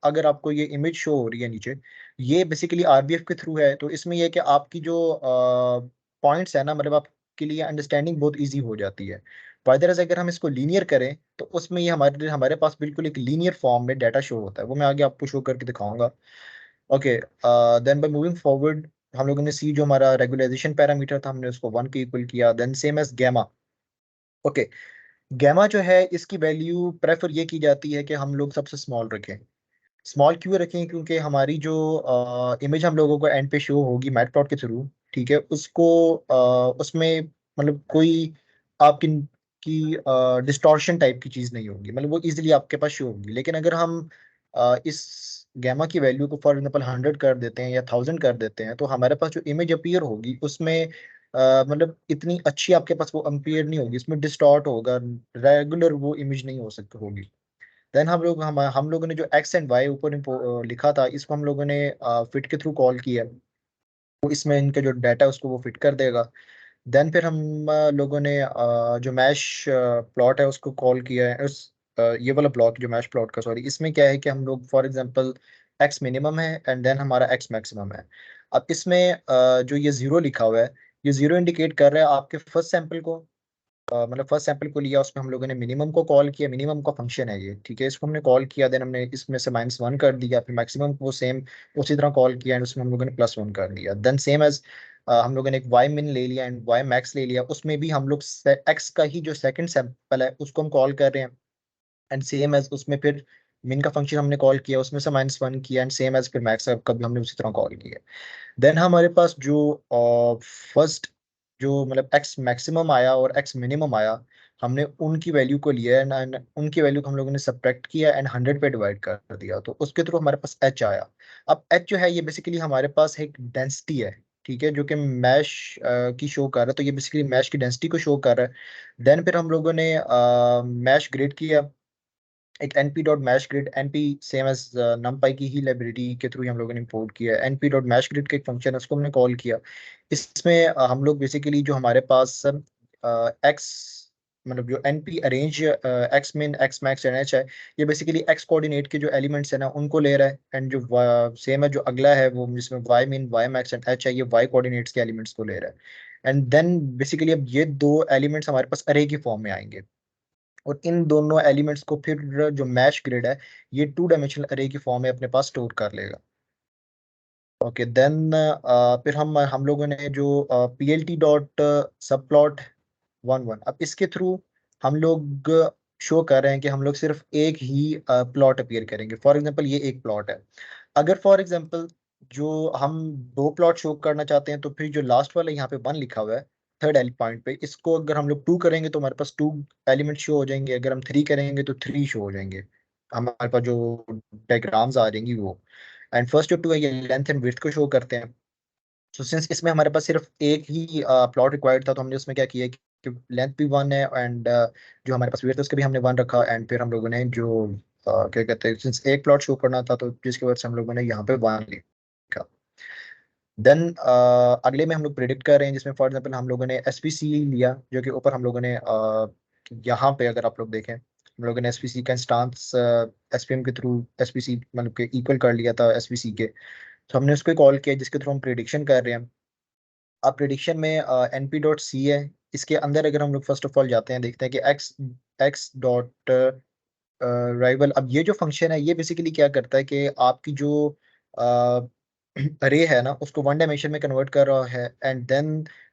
अगर आपको ये इमेज शो हो रही है नीचे, ये बेसिकली आरबीएफ के थ्रू है। तो इसमें यह है कि आपकी जो पॉइंट्स है ना, मतलब आपके लिए अंडरस्टैंडिंग बहुत ईजी हो जाती है। वाइदरस अगर हम इसको लीनियर करें तो उसमें ये हमारे हमारे पास बिल्कुल एक लीनियर फॉर्म में डाटा शो होता है, वो मैं आगे आपको शो करके दिखाऊंगा। Okay, then by moving forward हम लोगों ने सी जो हमारा रेगुलराइजेशन पैरामीटर था हमने उसको 1 के इक्वल किया, then same as gamma. Okay, gamma जो है इसकी वैल्यू प्रेफर ये की जाती है कि हम लोग सबसे स्मॉल रखें। स्मॉल क्यों रखें, क्योंकि हमारी जो इमेज हम लोगों को एंड पे शो होगी मैट प्लॉट के थ्रू, ठीक है, उसको उसमें मतलब कोई आपकी की डिस्टॉर्शन टाइप की चीज़ नहीं होगी, मतलब वो इजीली आपके पास शो होगी। लेकिन अगर हम इस गैमा की वैल्यू को फॉर एग्जांपल 100 कर देते हैं या 1000 कर देते हैं तो हमारे पास जो इमेज अपीयर होगी उसमें मतलब इतनी अच्छी आपके पास वो अपीयर नहीं होगी, इसमें डिस्टॉर्ट होगा, रेगुलर वो इमेज नहीं हो सकती होगी। देन हम लोगों ने जो एक्स एंड वाई ऊपर लिखा था इसको हम लोगों ने फिट के थ्रू कॉल किया, तो इसमें इनका जो डाटा है उसको वो फिट कर देगा। देन फिर हम लोगों ने जो मैश प्लॉट है उसको कॉल किया है, ये वाला ब्लॉक जो मैश प्लॉट का, सॉरी, इसमें क्या है कि हम लोग फॉर एग्जांपल एक्स मिनिमम है एंड देन हमारा एक्स मैक्सिमम है। अब इसमें जो ये जीरो लिखा हुआ है, ये जीरो इंडिकेट कर रहा है आपके फर्स्ट सैंपल को, मतलब फर्स्ट सैंपल को लिया उसमें हम लोगों ने मिनिमम को कॉल किया, मिनिमम का फंक्शन है ये, ठीक है, इसको हमने कॉल किया, देन हमने इसमें से -1 कर दिया, फिर मैक्सिमम को सेम उसी तरह कॉल किया एंड उसमें हम लोगों ने +1 कर दिया। देन सेम एज हम लोगों ने एक वाई मिन ले लिया एंड वाई मैक्स ले लिया, उसमें भी हम लोग एक्स का ही जो सेकंड सैंपल है उसको हम कॉल कर रहे हैं एंड सेम एज उसमें फिर मिन का फंक्शन हमने कॉल किया, उसमें से -1 किया एंड सेम एज फिर मैक्स का भी हमने उसी तरह कॉल किया। देन हमारे पास जो फर्स्ट जो मतलब एक्स मैक्सिमम आया और एक्स मिनिमम आया, हमने उनकी वैल्यू को लिया एंड उनकी वैल्यू को हम लोगों ने सब्ट्रैक्ट किया एंड 100 पे डिवाइड कर दिया, तो उसके थ्रू हमारे पास एच आया। अब एच जो है ये बेसिकली हमारे पास एक डेंसिटी है, ठीक है, जो कि मैश की शो कर रहा है, तो ये बेसिकली मैश की डेंसिटी को शो कर रहा है। देन फिर हम लोगों ने मैश ग्रेड किया, एक np dot mesh grid, np same as numpy की ही लाइब्रेरी के थ्रू हम लोगों ने इंपोर्ट किया, np डॉट मैश ग्रिड का एक फंक्शन है उसको हमने कॉल किया। इसमें हम लोग बेसिकली जो हमारे पास एक्स मतलब जो np अरेंज एक्स मिन एक्स मैक्स एंड एच है, ये बेसिकली एक्स कोऑर्डिनेट के जो एलिमेंट्स है ना उनको ले रहा है, एंड जो सेम है जो अगला है वो जिसमें वाई मिन वाई मैक्स एंड एच है ये वाई कोऑर्डिनेट्स के एलिमेंट्स को ले रहा है। एंड देन बेसिकली अब ये दो एलिमेंट्स हमारे पास अरे की फॉर्म में आएंगे और इन दोनों एलिमेंट्स को फिर जो मैश ग्रिड है ये 2 डायमेंशनल अरे की फॉर्म में अपने पास स्टोर कर लेगा। ओके, देन फिर हम लोगों ने जो पी एल टी डॉट सब प्लॉट 1 1, अब इसके थ्रू हम लोग शो कर रहे हैं कि हम लोग सिर्फ एक ही प्लॉट अपीयर करेंगे। फॉर एग्जांपल ये एक प्लॉट है, अगर फॉर एग्जांपल जो हम दो प्लॉट शो करना चाहते हैं तो फिर जो लास्ट वाला यहाँ पे 1 लिखा हुआ है थर्ड एल पॉइंट पे, इसको अगर हम लोग 2 करेंगे तो हमारे पास 2 एलिमेंट शो हो जाएंगे, अगर हम 3 करेंगे तो 3 शो हो जाएंगे, हमारे पास जो डायग्राम्स आ जाएंगी वो। एंड फर्स्ट जो 2 है ये लेंथ एंड विड्थ को शो करते हैं। तो सिंस इसमें हमारे पास सिर्फ एक ही प्लॉट रिक्वायर्ड था तो हमने उसमें क्या किया कि लेंथ भी 1 है एंड जो हमारे पास विड्थ है उसका भी हमने 1 रखा, एंड फिर हम लोगों ने जो क्या कहते हैं, सिंस एक प्लॉट शो करना था तो जिसकी वजह से हम लोगों ने यहाँ पे 1 लिखा। देन अगले में हम लोग प्रिडिक्ट कर रहे हैं जिसमें फॉर एग्जांपल हम लोगों ने एसपीसी लिया, जो कि ऊपर हम लोगों ने यहाँ पे अगर आप लोग देखें हम लोगों ने एसपीसी का इंस्टांस एसपीएम के थ्रू एसपीसी मतलब के इक्वल कर लिया था एसपीसी के, तो हमने उसको कॉल किया जिसके थ्रू हम प्रिडिक्शन कर रहे हैं। अब प्रिडिक्शन में np डॉट सी है, इसके अंदर अगर हम लोग फर्स्ट ऑफ ऑल जाते हैं देखते हैं कि एक्स एक्स डॉट राइवल, अब ये जो फंक्शन है ये बेसिकली क्या करता है कि आपकी जो अरे है ना उसको 1 डायमेंशन में कन्वर्ट कर रहा है एंड देन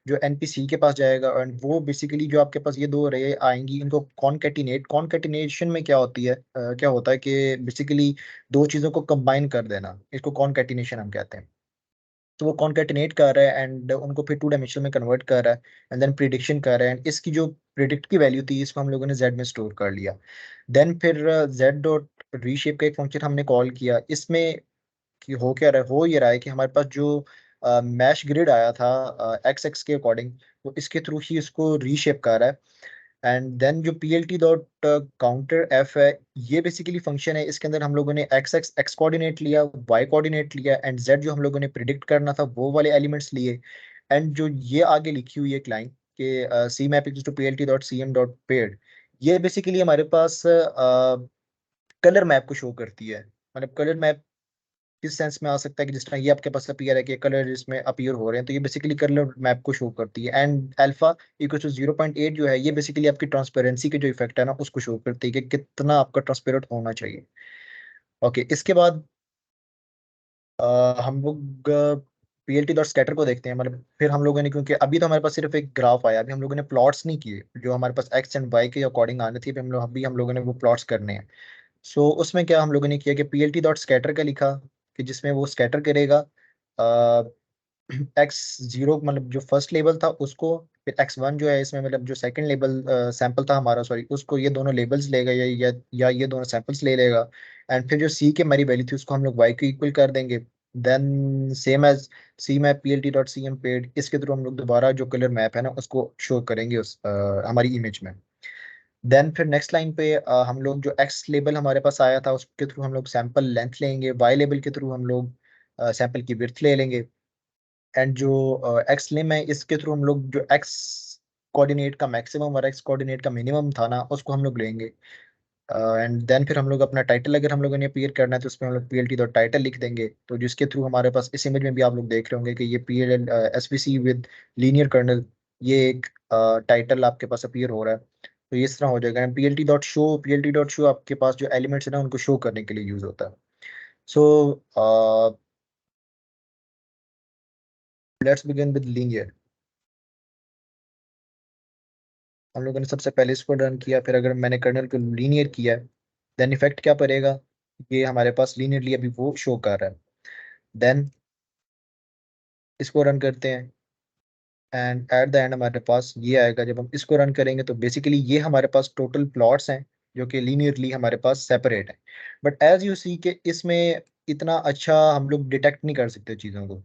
जो एनपीसी के पास जाएगा एंड वो बेसिकली जो आपके पास ये दो अरे आएंगी इनको कॉनकैटिनेट, कॉनकैटिनेशन में क्या होती है क्या होता है कि बेसिकली दो चीज़ों को कंबाइन कर देना, इसको कॉनकैटिनेशन हम कहते हैं। तो वो कॉन्केटिनेट कर रहा है एंड उनको फिर 2 डायमेंशन में कन्वर्ट कर रहा है एंड देन प्रिडिक्शन कर रहा है, एंड इसकी जो प्रिडिक्ट की वैल्यू थी इसको हम लोगों ने जेड में स्टोर कर लिया। देन फिर जेड डॉट रीशेप का एक फंक्शन हमने कॉल किया, इसमें कि हो क्या रहा है, हो ये रहा है कि हमारे पास जो मैश ग्रिड आया था एक्स एक्स के अकॉर्डिंग, तो इसके थ्रू ही इसको रीशेप कर रहा है। एंड देन जो P L T dot counter F है ये बेसिकली फंक्शन है, इसके अंदर हम लोगों ने एक्स एक्स एक्स कोऑर्डिनेट लिया, वाई कोऑर्डिनेट लिया एंड जेड जो हम लोगों ने प्रिडिक्ट करना था वो वाले एलिमेंट्स लिए। एंड जो ये आगे लिखी हुई है लाइन के C map equals to P L T dot C M dot paid, ये बेसिकली हमारे पास कलर मैप को शो करती है, मतलब कलर मैप किस सेंस में आ सकता है कि जिस तरह ये आपके पास अपीयर है कि कलर इसमें अपीयर हो रहे हैं, तो ये बेसिकली कलर मैप को शो करती है। एंड अल्फा इक्वल टू 0.8 जो है, ये बेसिकली आपकी ट्रांसपेरेंसी के जो इफेक्ट है ना उसको शो करती है कि कितना आपका ट्रांसपेरेंट होना चाहिए। ओके, इसके बाद हम लोग पीएलटी डॉट स्कैटर को देखते हैं। मतलब फिर हम लोगों ने, क्योंकि अभी तो हमारे पास सिर्फ एक ग्राफ आया, अभी हम लोगों ने प्लॉट्स नहीं किए जो हमारे पास एक्स एंड वाई के अकॉर्डिंग आने थे, अभी हम लोगों ने वो प्लॉट्स करने हैं। सो उसमें क्या हम लोगों ने किया कि पीएलटी डॉट स्कैटर का लिखा, कि जिसमें वो स्कैटर करेगा एक्स जीरो मतलब जो फर्स्ट लेबल था उसको, फिर एक्स वन जो है इसमें मतलब जो सेकंड लेबल सैंपल था हमारा, सॉरी, उसको ये दोनों लेबल्स लेगा या ये दोनों सैंपल्स ले लेगा। एंड फिर जो सी के हमारी वैल्यू थी उसको हम लोग वाई को इक्वल कर देंगे। Then same as C map P L T dot C M paired, इसके थ्रू हम लोग दोबारा जो कलर मैप है ना उसको शो करेंगे उस हमारी इमेज में। देन फिर नेक्स्ट लाइन पे हम लोग जो एक्स लेबल हमारे पास आया था उसके थ्रू हम लोग सैंपल लेंथ लेंगे, वाई लेबल के थ्रू हम लोग सैंपल की विड्थ ले लेंगे। एंड जो एक्स लिम है इसके थ्रू हम लोग जो एक्स कोऑर्डिनेट का मैक्सिमम और एक्स कोऑर्डिनेट का मिनिमम था ना उसको हम लोग लेंगे। एंड देन फिर हम लोग अपना टाइटल, अगर हम लोगों ने अपीयर करना है तो उसमें हम लोग पीएलटी डॉट टाइटल लिख देंगे, तो जिसके थ्रू हमारे पास इस इमेज में भी आप लोग देख रहे होंगे कि ये PL SVC with linear kernel, ये एक टाइटल आपके पास अपीयर हो रहा है। तो इस तरह हो जाएगा। पीएलटी डॉट शो आपके पास जो एलिमेंट्स है ना उनको शो करने के लिए यूज होता है। So let's begin with linear. हम लोगों ने सबसे पहले इसको रन किया, फिर अगर मैंने कर्नल को लीनियर किया देन इफेक्ट क्या पड़ेगा, ये हमारे पास लीनियरली अभी वो शो कर रहा है। देन इसको रन करते हैं एंड एट द एंड हमारे पास ये आएगा। जब हम इसको रन करेंगे तो बेसिकली ये हमारे पास टोटल प्लॉट्स हैं जो कि लीनियरली हमारे पास सेपरेट हैं। बट एज यू सी के इसमें इतना अच्छा हम लोग डिटेक्ट नहीं कर सकते चीज़ों को।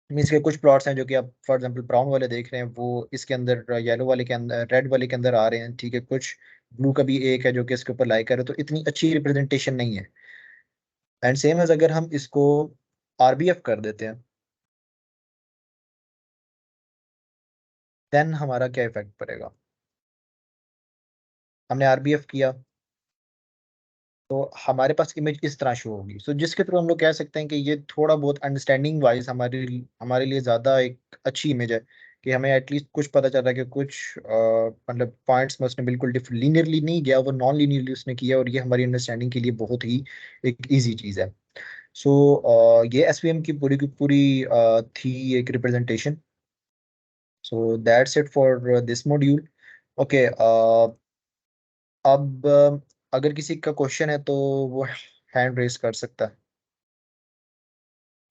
मीन्स के कुछ प्लॉट्स हैं जो कि आप फॉर एग्जांपल ब्राउन वाले देख रहे हैं वो इसके अंदर येलो वाले के अंदर रेड वाले के अंदर आ रहे हैं, ठीक है। कुछ ब्लू का भी एक है जो कि इसके ऊपर लाई कर रहे, तो इतनी अच्छी रिप्रेजेंटेशन नहीं है। एंड सेम एज अगर हम इसको आरबीएफ कर देते हैं देन हमारा क्या इफेक्ट पड़ेगा। हमने आरबीएफ किया तो हमारे पास इमेज इस तरह शो होगी। सो जिसके थ्रू हम लोग कह सकते हैं कि ये थोड़ा बहुत अंडरस्टैंडिंग वाइज हमारे हमारे लिए ज़्यादा एक अच्छी इमेज है, कि हमें एटलीस्ट कुछ पता चल रहा है कि कुछ मतलब पॉइंट्स में उसने बिल्कुल डिफरेंट लीनियरली नहीं गया, वो नॉन लीनियरली उसने किया, और ये हमारी अंडरस्टैंडिंग के लिए बहुत ही एक ईजी चीज़ है। सो ये एसवीएम की पूरी थी एक representation. So that's it for this module. Okay, अब अगर किसी का क्वेश्चन है तो वो हैंड रेज कर सकता है,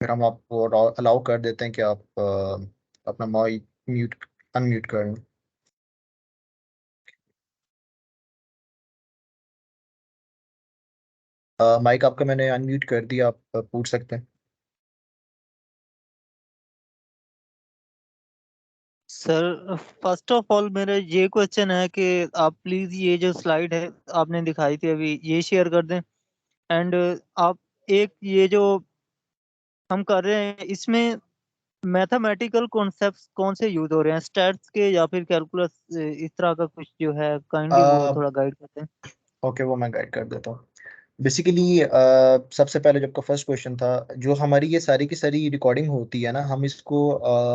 फिर हम आपको अलाउ कर देते हैं कि आप अपना माइक म्यूट अनम्यूट कर लें। माइक आपका मैंने अनम्यूट कर दिया, आप पूछ सकते हैं। सर फर्स्ट ऑफ ऑल मेरा ये क्वेश्चन है कि आप प्लीज ये जो स्लाइड है आपने दिखाई थी अभी ये शेयर कर दें। एंड आप एक ये जो हम कर रहे हैं इसमें मैथमेटिकल कॉन्सेप्ट्स कौन से यूज हो रहे हैं, स्टैट्स के या फिर कैलकुलस, इस तरह का कुछ जो है काइंडली वो थोड़ा गाइड करते हैं। ओके, वो मैं गाइड कर देता हूँ। बेसिकली सबसे पहले जब का फर्स्ट क्वेश्चन था, जो हमारी ये सारी की सारी रिकॉर्डिंग होती है ना, हम इसको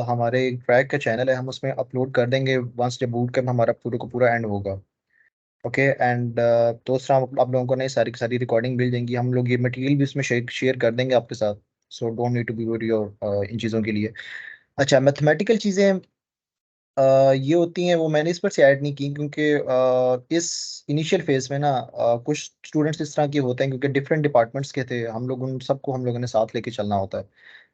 हमारे ट्रैक का चैनल है हम उसमें अपलोड कर देंगे वंस जब बूट कैंप हमारा पूरे को पूरा एंड होगा। ओके, एंड तो उस तरह आप लोगों को ना ये सारी की सारी रिकॉर्डिंग मिल जाएंगी, हम लोग ये मटेरियल भी उसमें शेयर कर देंगे आपके साथ। So don't need to be worry और इन चीज़ों के लिए। अच्छा, मैथमेटिकल चीज़ें ये होती हैं, वो मैंने इस पर से ऐड नहीं की क्योंकि इस इनिशियल फेज में ना कुछ स्टूडेंट्स इस तरह के होते हैं क्योंकि डिफरेंट डिपार्टमेंट्स के थे हम लोग, उन सबको हम लोगों ने साथ लेके चलना होता है।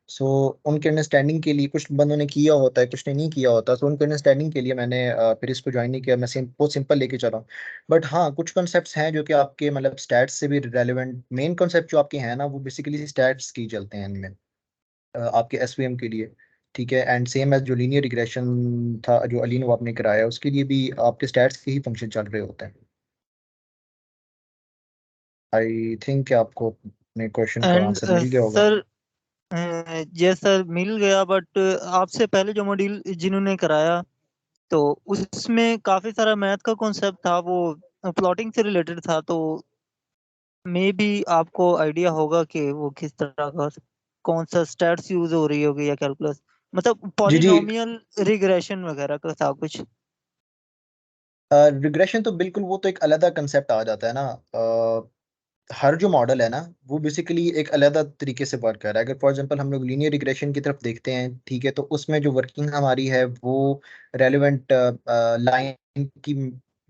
सो उनके अंडरस्टैंडिंग के लिए कुछ बंदों ने किया होता है, कुछ ने नहीं किया होता, सो उनके अंडरस्टैंडिंग के लिए मैंने फिर इसको ज्वाइन नहीं किया, मैं बहुत सिंपल लेके चला। बट हाँ, कुछ कॉन्सेप्ट्स हैं जो कि आपके मतलब स्टैट्स से भी रेलेवेंट, मेन कॉन्सेप्ट जो आपके हैं ना वो बेसिकली स्टैट्स की चलते हैं इनमें, आपके एसवीएम के लिए। ठीक है, एंड सेम एज जो लीनियर रिग्रेशन था जो अली ने आपने कराया उसके लिए भी आपके स्टैट्स के ही फंक्शन चल रहे होते हैं। आई थिंक आपको अपने क्वेश्चन का एंड आंसर मिल गया होगा। सर ये सर मिल गया, बट आपसे पहले जो मॉड्यूल जिन्होंने कराया तो उसमें काफी सारा मैथ का कॉन्सेप्ट था, वो प्लॉटिंग से रिलेटेड था, तो मे भी आपको आइडिया होगा कि वो किस तरह का, कौन सा स्टैट्स यूज हो रही होगी या कैलकुलस, मतलब जी जी। पॉलिनोमियल रिग्रेशन वगैरह का था कुछ। रिग्रेशन तो बिल्कुल, वो तो एक अलग कंसेप्ट आ जाता है ना। हर जो मॉडल है ना, वो बेसिकली एक अलग तरीके से वर्क कर रहा है। अगर फॉर एग्जांपल हम लोग लीनियर रिग्रेशन की तरफ देखते हैं, ठीक है, तो उसमें जो वर्किंग हमारी है वो रेलेवेंट लाइन की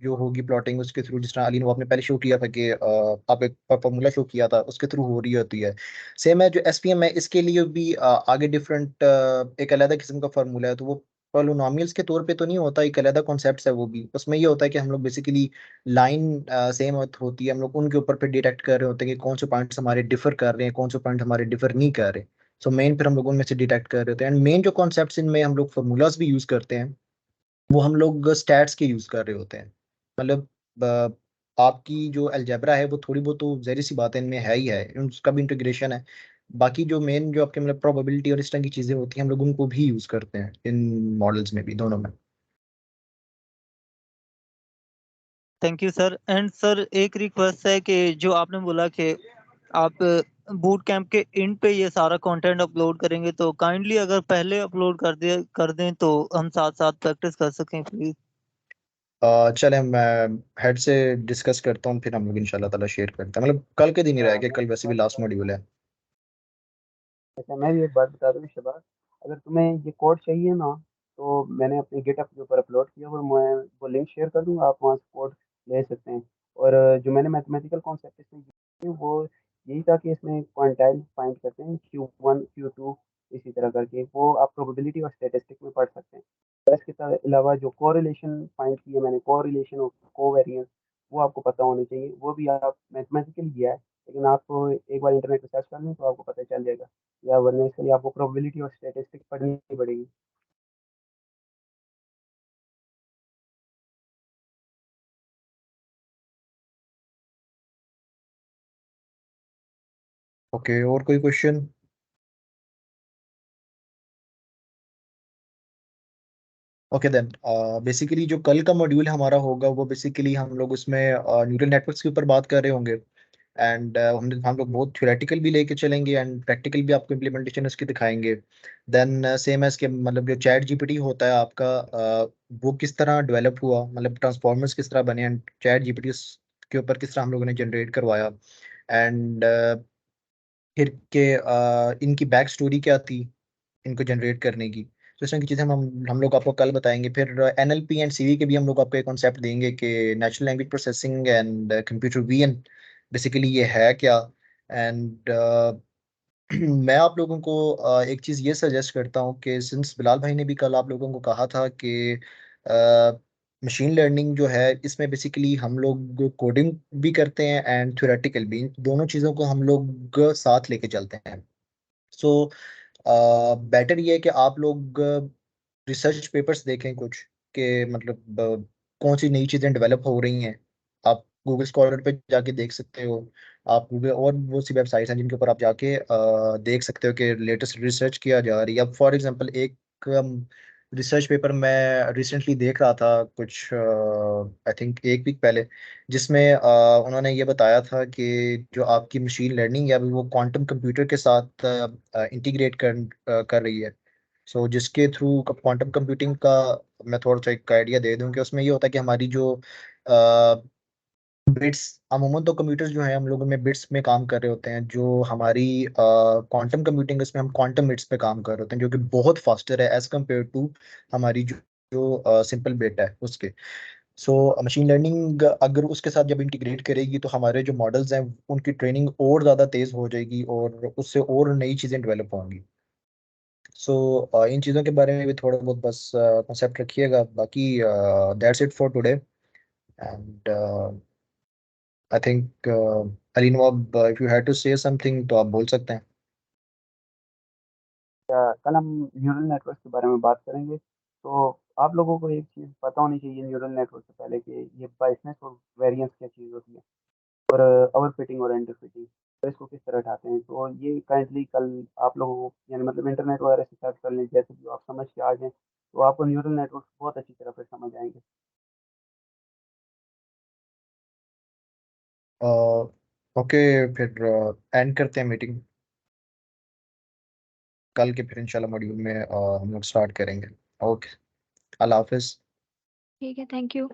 जो होगी प्लॉटिंग उसके थ्रू, जिस तरह अली ने आपने पहले शो किया था कि आप एक फॉर्मूला शो किया था, उसके थ्रू हो रही होती है। सेम है जो एसपीएम है, इसके लिए भी आगे डिफरेंट एक अलग किस्म का फार्मूला है। तो वो पॉलिनोमियल्स के तौर पे तो नहीं होता, एक अलग कॉन्सेप्ट है वो भी। उसमें ये होता है कि हम लोग बेसिकली लाइन सेम होती है, हम लोग उनके ऊपर फिर डिटेक्ट कर रहे होते हैं कि कौन से पॉइंट्स हमारे डिफर कर रहे हैं, कौन से पॉइंट हमारे डिफर नहीं कर रहे। सो मेन फिर हम लोग उनमें से डिटेक्ट कर रहे होते हैं। एंड मेन जो कॉन्सेप्ट्स इनमें हम लोग फार्मूलाज भी यूज करते हैं, वो हम लोग स्टैट्स के यूज कर रहे होते हैं। मतलब आपकी जो अलजेब्रा है वो थोड़ी बहुत तो जहरी सी बात है, इनमें है ही है, उसका भी इंटीग्रेशन है। बाकी जो मेन जो आपके मतलब प्रोबेबिलिटी और इस तरह की चीजें होती हैं, हम लोग उनको भी यूज करते हैं इन मॉडल्स में भी, दोनों में। Thank you sir. And sir एक रिक्वेस्ट है कि जो आपने बोला कि आप बूट कैंप के एंड पे ये सारा कंटेंट अपलोड करेंगे, तो काइंडली अगर पहले अपलोड कर दें तो हम साथ साथ प्रैक्टिस कर सकें प्लीज। चले, मैं हेड से डिस्कस करता हूँ, फिर हम लोग इंशाल्लाह ताला शेयर करते हैं। मतलब कल के दिन ही रहेगा, कल वैसे भी लास्ट मॉड्यूल है। अच्छा, मैं भी एक बात बता दूँ शबाज, अगर तुम्हें ये कोड चाहिए ना, तो मैंने अपने गिटहब के ऊपर अपलोड किया और मैं वो लिंक शेयर कर दूंगा, आप वहाँ से कोड ले सकते हैं। और जो मैंने मैथमेटिकल कॉन्सेप्ट इसमें किए वो यही था कि इसमें क्वांटाइल फाइंड करते हैं, Q1 Q2 इसी तरह करके, वो आप प्रोबेबिलिटी और स्टेटिस्टिक में पढ़ सकते हैं। और इसके अलावा जो कोरिलेशन फाइंड किया मैंने, कोरिलेशन और कोवेरिएंस, वो आपको पता होने चाहिए, वो भी आप मैथमेटिकली किया है, लेकिन आपको एक बार इंटरनेट पर सर्च कर लें तो आपको पता चल जाएगा। या वरना इसके लिए आपको प्रोबेबिलिटी और स्टैटिस्टिक्स पढ़नी पड़ेगी। ओके, और कोई क्वेश्चन? ओके देन, बेसिकली जो कल का मॉड्यूल हमारा होगा वो बेसिकली हम लोग उसमें न्यूरल नेटवर्क्स के ऊपर बात कर रहे होंगे। एंड हम लोग बहुत थ्योरेटिकल भी लेके चलेंगे एंड प्रैक्टिकल भी आपको इम्प्लीमेंटेशन उसकी दिखाएंगे। देन सेम एज के मतलब जो चैट जीपीटी होता है आपका, वो किस तरह डेवलप हुआ, मतलब ट्रांसफॉर्मर्स किस तरह बने, एंड चैट जीपीटी के ऊपर किस तरह हम लोगों ने जनरेट करवाया। एंड फिर के इनकी बैक स्टोरी क्या थी इनको जनरेट करने की। तो इस तरह की चीज़ें हम लोग आपको कल बताएंगे। फिर एनएलपी एंड सीवी के भी हम लोग आपको एक कॉन्सेप्ट देंगे कि natural language processing and computer vision basically ये है क्या। एंड मैं आप लोगों को एक चीज़ ये सजेस्ट करता हूँ कि सिंस बिलाल भाई ने भी कल आप लोगों को कहा था कि मशीन लर्निंग जो है इसमें बेसिकली हम लोग कोडिंग भी करते हैं एंड थ्योरेटिकल भी, इन दोनों चीज़ों को हम लोग साथ लेके चलते हैं। सो बेटर ये है कि आप लोग रिसर्च पेपर्स देखें कुछ, के मतलब कौन सी नई चीज़ें डेवलप हो रही हैं। आप गूगल स्कॉलर पे जाके देख सकते हो, आप गूगल और बहुत सी वेबसाइट्स हैं जिनके ऊपर आप जाके देख सकते हो कि लेटेस्ट रिसर्च किया जा रही है। अब फॉर एग्जांपल एक रिसर्च पेपर मैं रिसेंटली देख रहा था कुछ आई थिंक एक वीक पहले, जिसमें उन्होंने ये बताया था कि जो आपकी मशीन लर्निंग है अभी वो क्वांटम कंप्यूटर के साथ इंटीग्रेट कर रही है। सो जिसके थ्रू क्वांटम कंप्यूटिंग का मैं थोड़ा सा एक आइडिया दे दूं कि उसमें ये होता है कि हमारी जो बिट्स, अमूमन तो कंप्यूटर्स जो है हम लोग में बिट्स में काम कर रहे होते हैं, जो हमारी क्वांटम कंप्यूटिंग इसमें हम क्वांटम बिट्स पे काम कर रहे होते हैं, जो कि बहुत फास्टर है एज कम्पेयर टू हमारी जो जो सिंपल बिट है उसके। सो मशीन लर्निंग अगर उसके साथ जब इंटीग्रेट करेगी तो हमारे जो मॉडल्स हैं उनकी ट्रेनिंग और ज़्यादा तेज़ हो जाएगी और उससे और नई चीज़ें डेवलप होंगी। सो इन चीज़ों के बारे में भी थोड़ा बहुत बस कॉन्सेप्ट रखिएगा। बाकी that's it for today. And I think Ali Nawab, if you had to say something तो आप बोल सकते हैं। कल हम न्यूरल नेटवर्क के बारे में बात करेंगे। तो आप लोगों को एक चीज़ पता होनी चाहिए न्यूरल नेटवर्क से पहले कि ये बाइसनेस और वेरिएंस क्या चीज़ होती है, और ओवर फिटिंग और अंडर फिटिंग, तो इसको किस तरह उठाते हैं। तो ये काइंडली कल आप लोगों को यानी मतलब इंटरनेट वगैरह से सर्च कर लें, जैसे कि आप समझ के आ जाएँ, तो आपको न्यूरल नेटवर्क बहुत अच्छी तरह से समझ आएंगे। ओके, फिर एंड करते हैं मीटिंग। कल के फिर इंशाल्लाह मॉड्यूल में हम लोग स्टार्ट करेंगे। ओके, अल्लाह हाफिज़। ठीक है, थैंक यू।